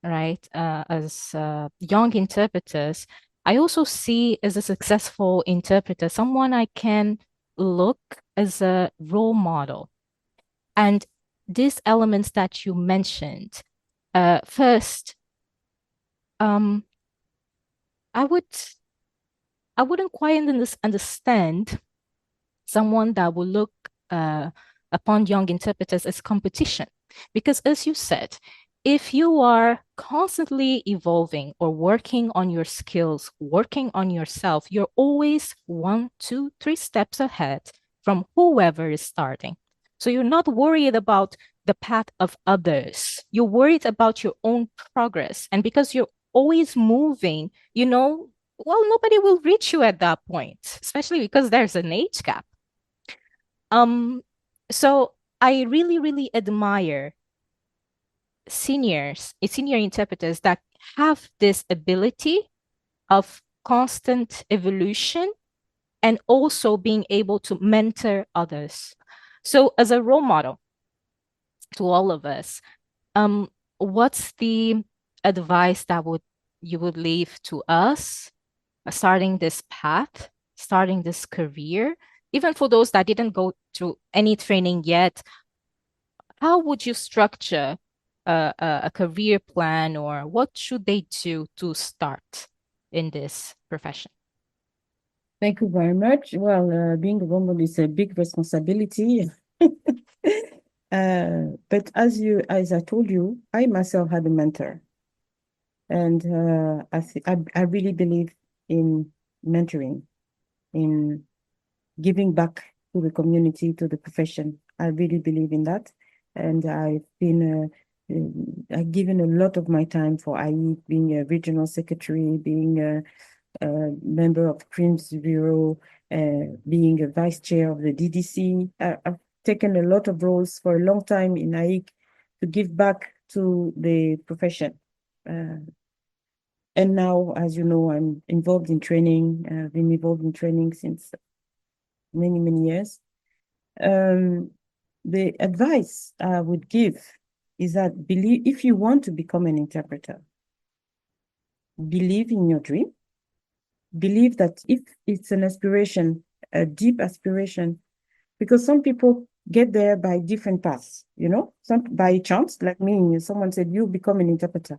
right, as young interpreters, I also see as a successful interpreter someone I can look as a role model. And these elements that you mentioned, first, I wouldn't quite understand someone that will look upon young interpreters as competition. Because as you said, if you are constantly evolving or working on your skills, working on yourself, you're always 1, 2, 3 steps ahead from whoever is starting. So you're not worried about the path of others. You're worried about your own progress. And because you're always moving, well, nobody will reach you at that point, especially because there's an age gap. So I really, really admire senior interpreters that have this ability of constant evolution and also being able to mentor others. So as a role model to all of us, what's the advice that you would leave to us starting this path, starting this career, even for those that didn't go through any training yet? How would you structure a career plan, or what should they do to start in this profession? Thank you very much. Well, being a woman is a big responsibility. But as I told you, I myself had a mentor. And I really believe in mentoring, in giving back to the community, to the profession. I really believe in that. And I've given a lot of my time for IE, being a regional secretary, being a member of CRIMS Bureau, being a vice chair of the DDC. I've taken a lot of roles for a long time in AIC to give back to the profession. And now, as you know, I'm involved in training. I've been involved in training since many, many years. The advice I would give is that if you want to become an interpreter, believe in your dream. Believe that if it's an aspiration, a deep aspiration, because some people get there by different paths, some by chance, like me, someone said, you become an interpreter.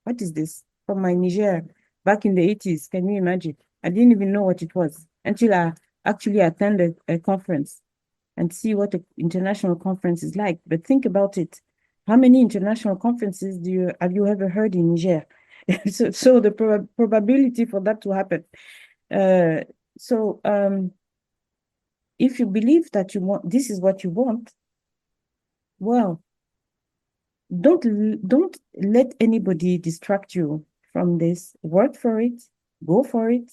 What is this? From my Niger, back in the 80s, can you imagine? I didn't even know what it was until I actually attended a conference and see what an international conference is like. But think about it. How many international conferences have you ever heard in Niger? so the probability for that to happen. If you believe that this is what you want, well, don't let anybody distract you from this. Work for it, go for it.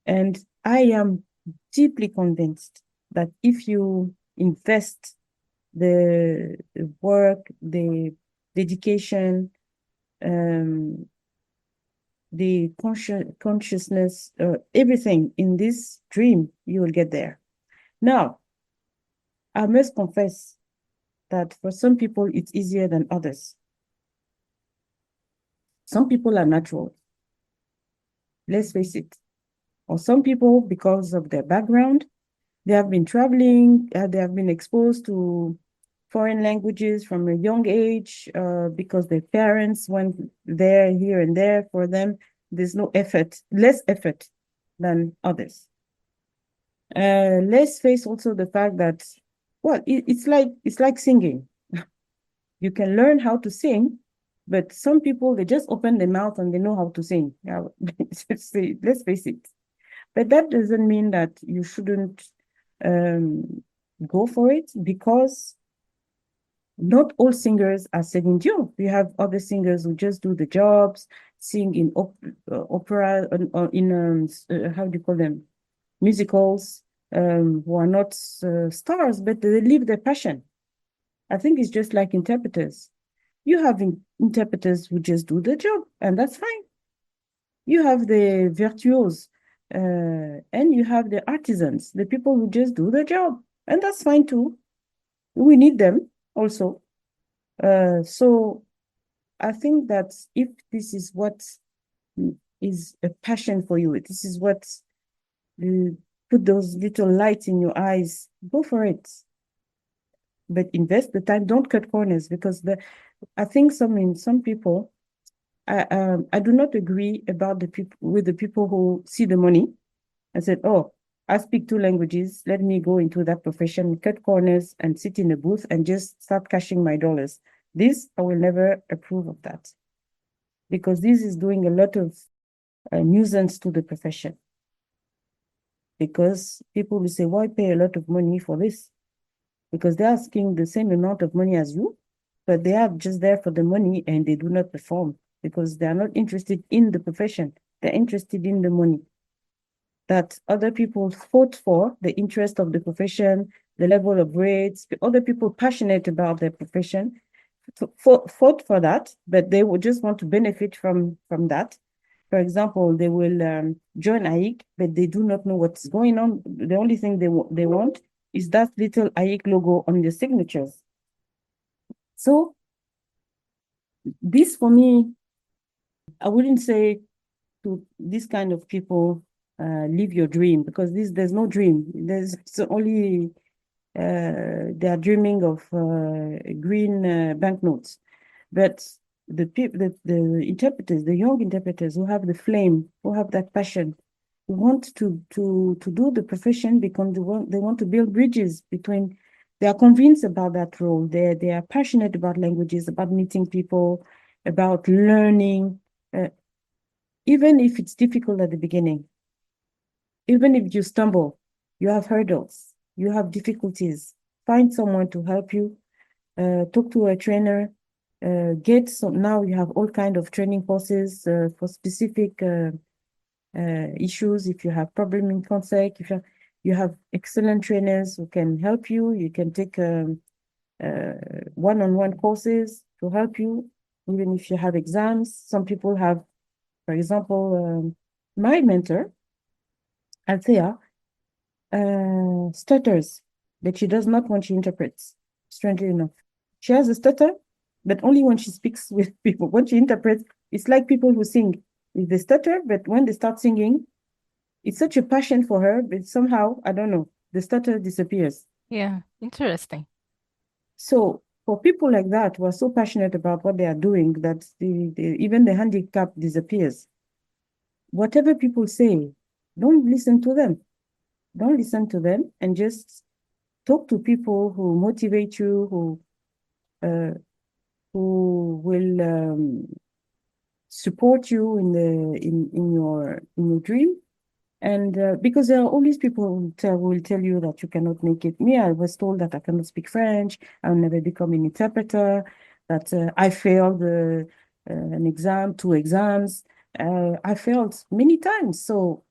And I am deeply convinced that if you invest the work, the dedication, the consciousness, everything in this dream, you will get there. Now, I must confess that for some people, it's easier than others. Some people are natural. Let's face it. Or some people, because of their background, they have been traveling, they have been exposed to foreign languages from a young age because their parents went there, here and there. For them, there's no effort, less effort than others. Let's face also the fact that, well, it's like singing. You can learn how to sing, but some people, they just open their mouth and they know how to sing. Let's face it. But that doesn't mean that you shouldn't go for it, because not all singers are Celine Dion. You have other singers who just do the jobs, sing in opera, or in, how do you call them? Musicals, who are not stars, but they live their passion. I think it's just like interpreters. You have interpreters who just do the job, and that's fine. You have the virtuos, and you have the artisans, the people who just do the job, and that's fine too. We need them also. So I think that if this is what is a passion for you, this is what put those little lights in your eyes, go for it. But invest the time, don't cut corners, because I think some people, I do not agree about the people with the people who see the money and said, oh, I speak 2 languages, let me go into that profession, cut corners and sit in a booth and just start cashing my dollars. This, I will never approve of that, because this is doing a lot of nuisance to the profession. Because people will say, why pay a lot of money for this? Because they're asking the same amount of money as you, but they are just there for the money and they do not perform because they are not interested in the profession. They're interested in the money. That other people fought for the interest of the profession, the level of rates, other people passionate about their profession, fought for that, but they would just want to benefit from that. For example, they will join AIC, but they do not know what's going on. The only thing they want is that little AIC logo on the signatures. So this, for me, I wouldn't say to this kind of people, live your dream, because there's no dream. There's only they are dreaming of green banknotes. But the interpreters, the young interpreters who have the flame, who have that passion, who want to do the profession because they want to build bridges between. They are convinced about that role. They are passionate about languages, about meeting people, about learning, even if it's difficult at the beginning. Even if you stumble, you have hurdles, you have difficulties. Find someone to help you. Talk to a trainer. Get some. Now you have all kind of training courses for specific issues. If you have problem in contact, if you have excellent trainers who can help you. You can take one-on-one courses to help you, even if you have exams. Some people have, for example, my mentor, Althea, stutters, but she does not when she interprets, strangely enough. She has a stutter, but only when she speaks with people. When she interprets, it's like people who sing. They stutter, but when they start singing, it's such a passion for her, but somehow, I don't know, the stutter disappears. Yeah, interesting. So for people like that who are so passionate about what they are doing, that even the handicap disappears. Whatever people say, don't listen to them. Don't listen to them, and just talk to people who motivate you, who will support you in your dream. And because there are always people who will tell you that you cannot make it. Me, I was told that I cannot speak French, I'll never become an interpreter, that I failed an exam, 2 exams. I failed many times. So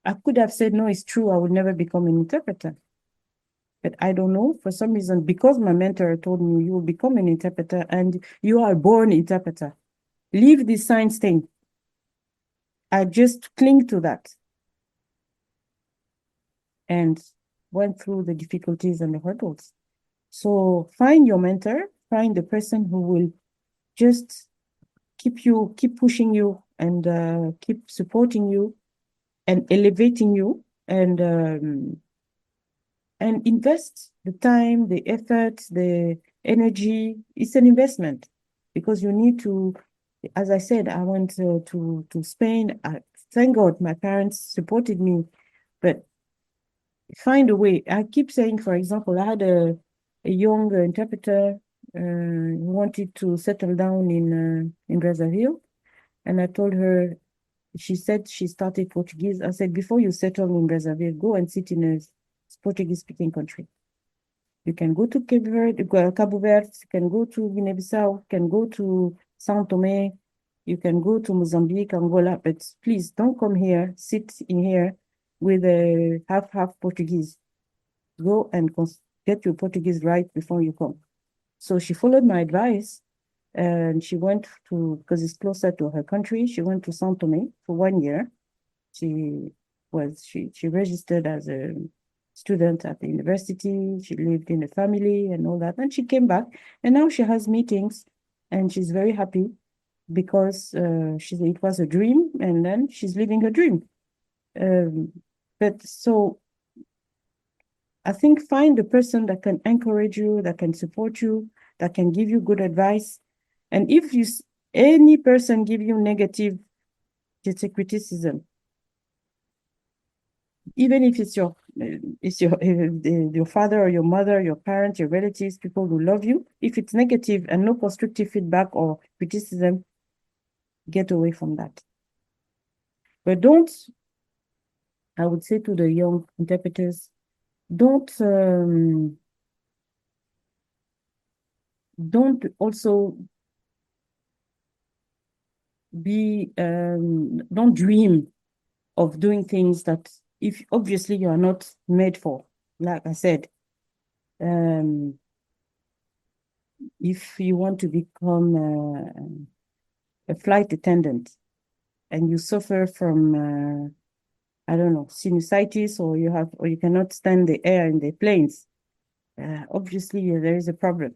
I could have said, no, it's true, I will never become an interpreter. But I don't know, for some reason, because my mentor told me you will become an interpreter and you are a born interpreter. Leave this science thing. I just cling to that and went through the difficulties and the hurdles. So find your mentor, find the person who will just keep pushing you and keep supporting you and elevating you, and invest the time, the effort, the energy. It's an investment, because you need to, as I said, I went to Spain. Thank God my parents supported me, but find a way. I keep saying, for example, I had a young interpreter who wanted to settle down in Brazzaville, and I told her, she said she started Portuguese. I said, before you settle in Brazzaville, go and sit in a Portuguese speaking country. You can go to Cabo Verde, you can go to Guinea-Bissau, you can go to São Tomé, you can go to Mozambique, Angola, but please don't come here, sit in here with a half Portuguese. Go and get your Portuguese right before you come. So she followed my advice and she went to, because it's closer to her country, she went to São Tomé for 1 year. She registered as a student at the university. She lived in a family and all that. And she came back and now she has meetings and she's very happy because she said it was a dream and then she's living her dream. But so I think find a person that can encourage you, that can support you, that can give you good advice. And if any person give you negative criticism, even if it's your father or your mother, your parents, your relatives, people who love you, if it's negative and no constructive feedback or criticism, get away from that. But don't, I would say to the young interpreters, don't also don't dream of doing things that if obviously you are not made for. Like I said, if you want to become a flight attendant and you suffer from I don't know, sinusitis, or you cannot stand the air in the planes, obviously there is a problem.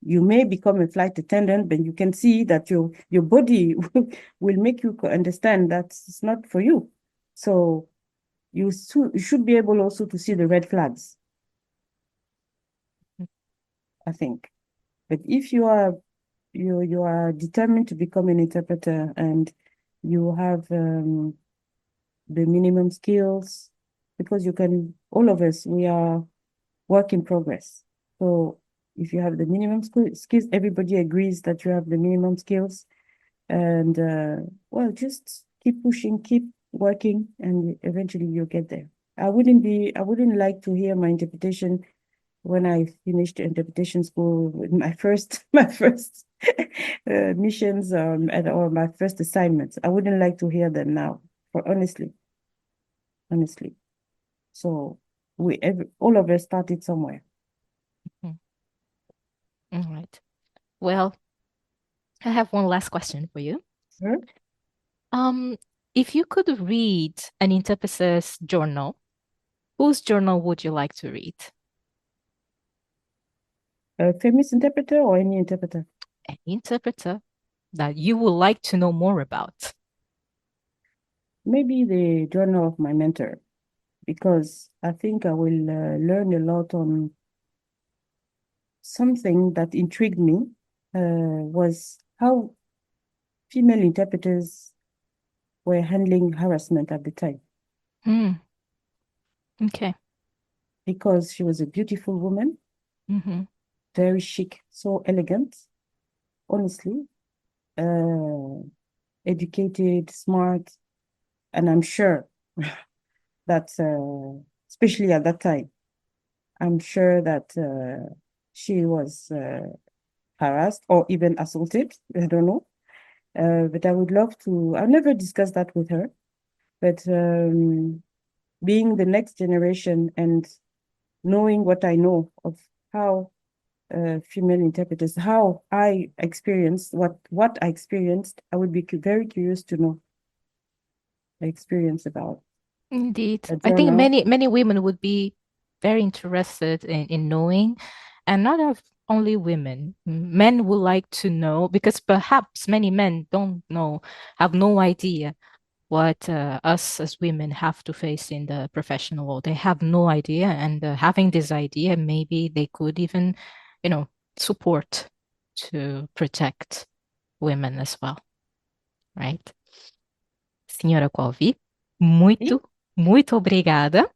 You may become a flight attendant, but you can see that your body will make you understand that it's not for you. So you should be able also to see the red flags, I think. But if you are determined to become an interpreter and you have the minimum skills, because all of us, we are work in progress. So if you have the minimum skills, everybody agrees that you have the minimum skills, and well, just keep pushing, keep working, and eventually you'll get there. I wouldn't like to hear my interpretation when I finished interpretation school with my first missions or my first assignments. I wouldn't like to hear them now, honestly. So all of us started somewhere. All right. Well, I have one last question for you. Sure. If you could read an interpreter's journal, whose journal would you like to read? A famous interpreter or any interpreter? Any interpreter that you would like to know more about. Maybe the journal of my mentor, because I think I will learn a lot on something that intrigued me, was how female interpreters were handling harassment at the time. Okay. Because she was a beautiful woman, very chic, so elegant, honestly, educated, smart, and I'm sure that, especially at that time, I'm sure that she was harassed or even assaulted. I don't know. But I would love to, I've never discussed that with her, but being the next generation and knowing what I know of how female interpreters, how I experienced what I experienced, I would be very curious to know the experience about. Indeed. I think many women would be very interested in knowing, and not only women. Men would like to know, because perhaps many men don't know, have no idea what us as women have to face in the professional world. They have no idea, and having this idea, maybe they could even, support to protect women as well, right? Senhora Kouaovi, muito obrigada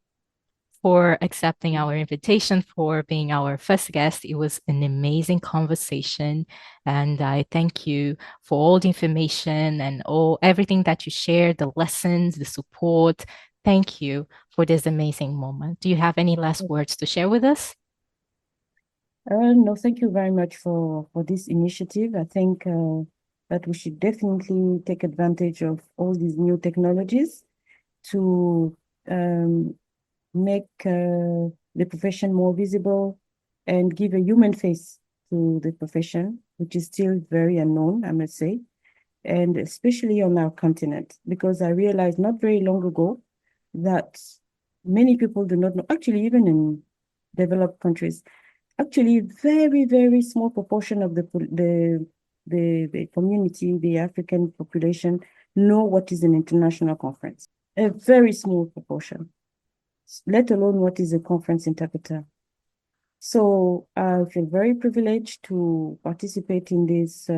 for accepting our invitation, for being our first guest. It was an amazing conversation, and I thank you for all the information and everything that you shared, the lessons, the support. Thank you for this amazing moment. Do you have any last words to share with us? No, thank you very much for this initiative. I think that we should definitely take advantage of all these new technologies to make the profession more visible and give a human face to the profession, which is still very unknown, I must say, and especially on our continent, because I realized not very long ago that many people do not know, actually, even in developed countries, actually very, very small proportion of the community, the African population, know what is an international conference. A very small proportion, let alone what is a conference interpreter. So I feel very privileged to participate in this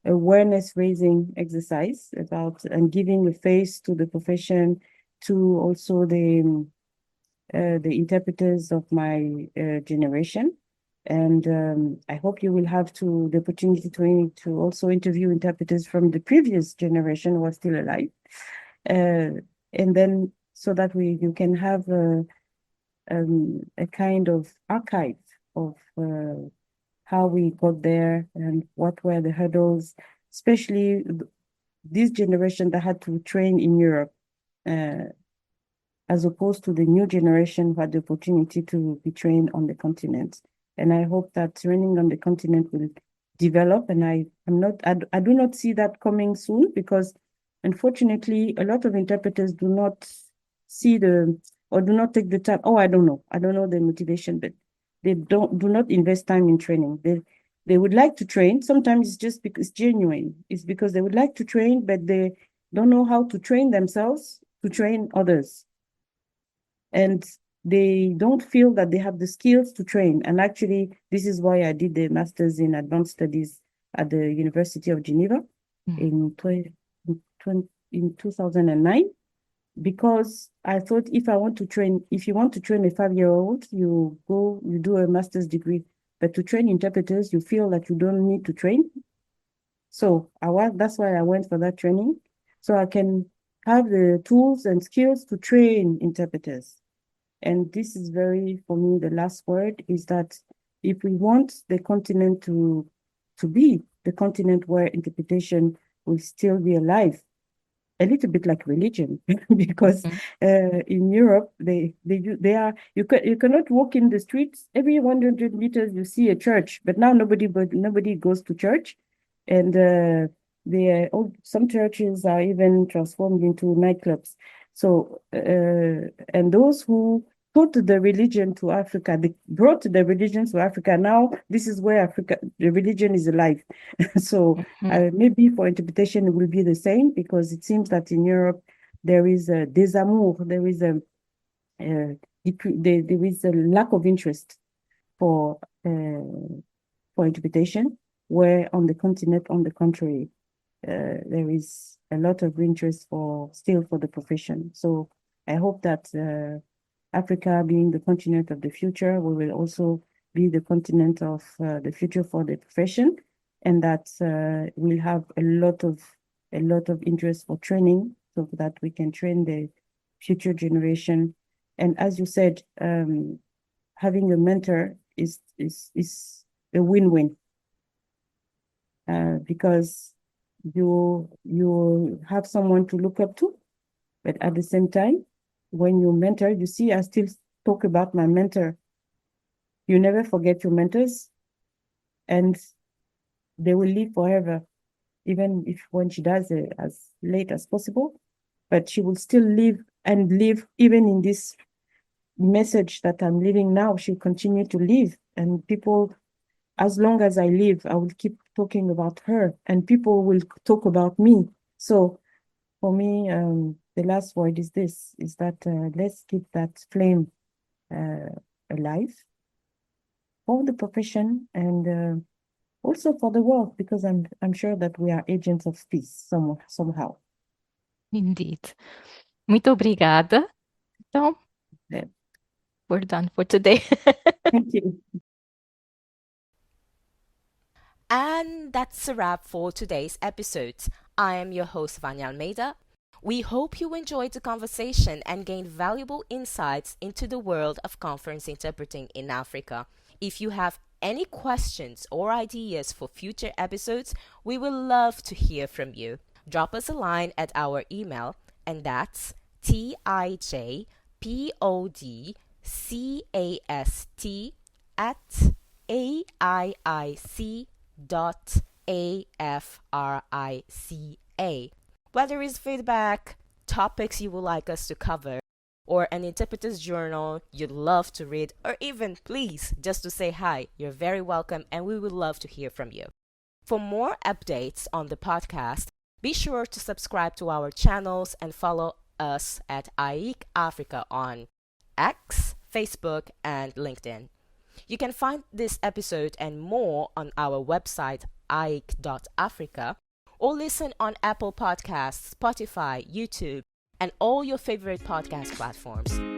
awareness raising exercise about and giving a face to the profession, to also the interpreters of my generation. And I hope you will have the opportunity to also interview interpreters from the previous generation who are still alive. And then so that you can have a kind of archive of how we got there and what were the hurdles, especially this generation that had to train in Europe, as opposed to the new generation who had the opportunity to be trained on the continent. And I hope that training on the continent will develop. And I do not see that coming soon, because unfortunately, a lot of interpreters do not see or do not take the time. Oh, I don't know the motivation, but they do not invest time in training. They would like to train. Sometimes it's just because it's genuine. It's because they would like to train, but they don't know how to train themselves to train others. And they don't feel that they have the skills to train. And actually, this is why I did the Masters in Advanced Studies at the University of Geneva in 2009, because I thought if you want to train a 5-year-old, you do a master's degree. But to train interpreters, you feel that you don't need to train. So that's why I went for that training, so I can have the tools and skills to train interpreters. And this is for me, the last word is that if we want the continent to be the continent where interpretation will still be alive, a little bit like religion, because in Europe you cannot walk in the streets. Every 100 meters you see a church, but now nobody goes to church, and some churches are even transformed into nightclubs. So and those who taught the religion to Africa, they brought the religion to Africa. Now this is where the religion is alive. So maybe for interpretation it will be the same, because it seems that in Europe there is a désamour, there is a lack of interest for interpretation, where on the continent, on the contrary, there is a lot of interest for the profession. So I hope that Africa, being the continent of the future, we will also be the continent of the future for the profession, and that we'll have a lot of interest for training, so that we can train the future generation. And as you said, having a mentor is a win-win, because you have someone to look up to, but at the same time, when you mentor, you see, I still talk about my mentor. You never forget your mentors, and they will live forever, even if when she dies as late as possible, but she will still live, and live even in this message that I'm living now. She'll continue to live, and people, as long as I live, I will keep talking about her, and people will talk about me. So for me, the last word is this, is that let's keep that flame alive for the profession, and also for the world, because I'm sure that we are agents of peace somehow. Indeed. Muito obrigada. Então, we're done for today. Thank you. And that's a wrap for today's episode. I am your host, Vania Almeida. We hope you enjoyed the conversation and gained valuable insights into the world of conference interpreting in Africa. If you have any questions or ideas for future episodes, we would love to hear from you. Drop us a line at our email, and that's TIJPODCAST@aiic.africa. Whether it's feedback, topics you would like us to cover, or an interpreter's journal you'd love to read, or even, please, just to say hi, you're very welcome and we would love to hear from you. For more updates on the podcast, be sure to subscribe to our channels and follow us at AIC Africa on X, Facebook, and LinkedIn. You can find this episode and more on our website, aic.africa, or listen on Apple Podcasts, Spotify, YouTube, and all your favorite podcast platforms.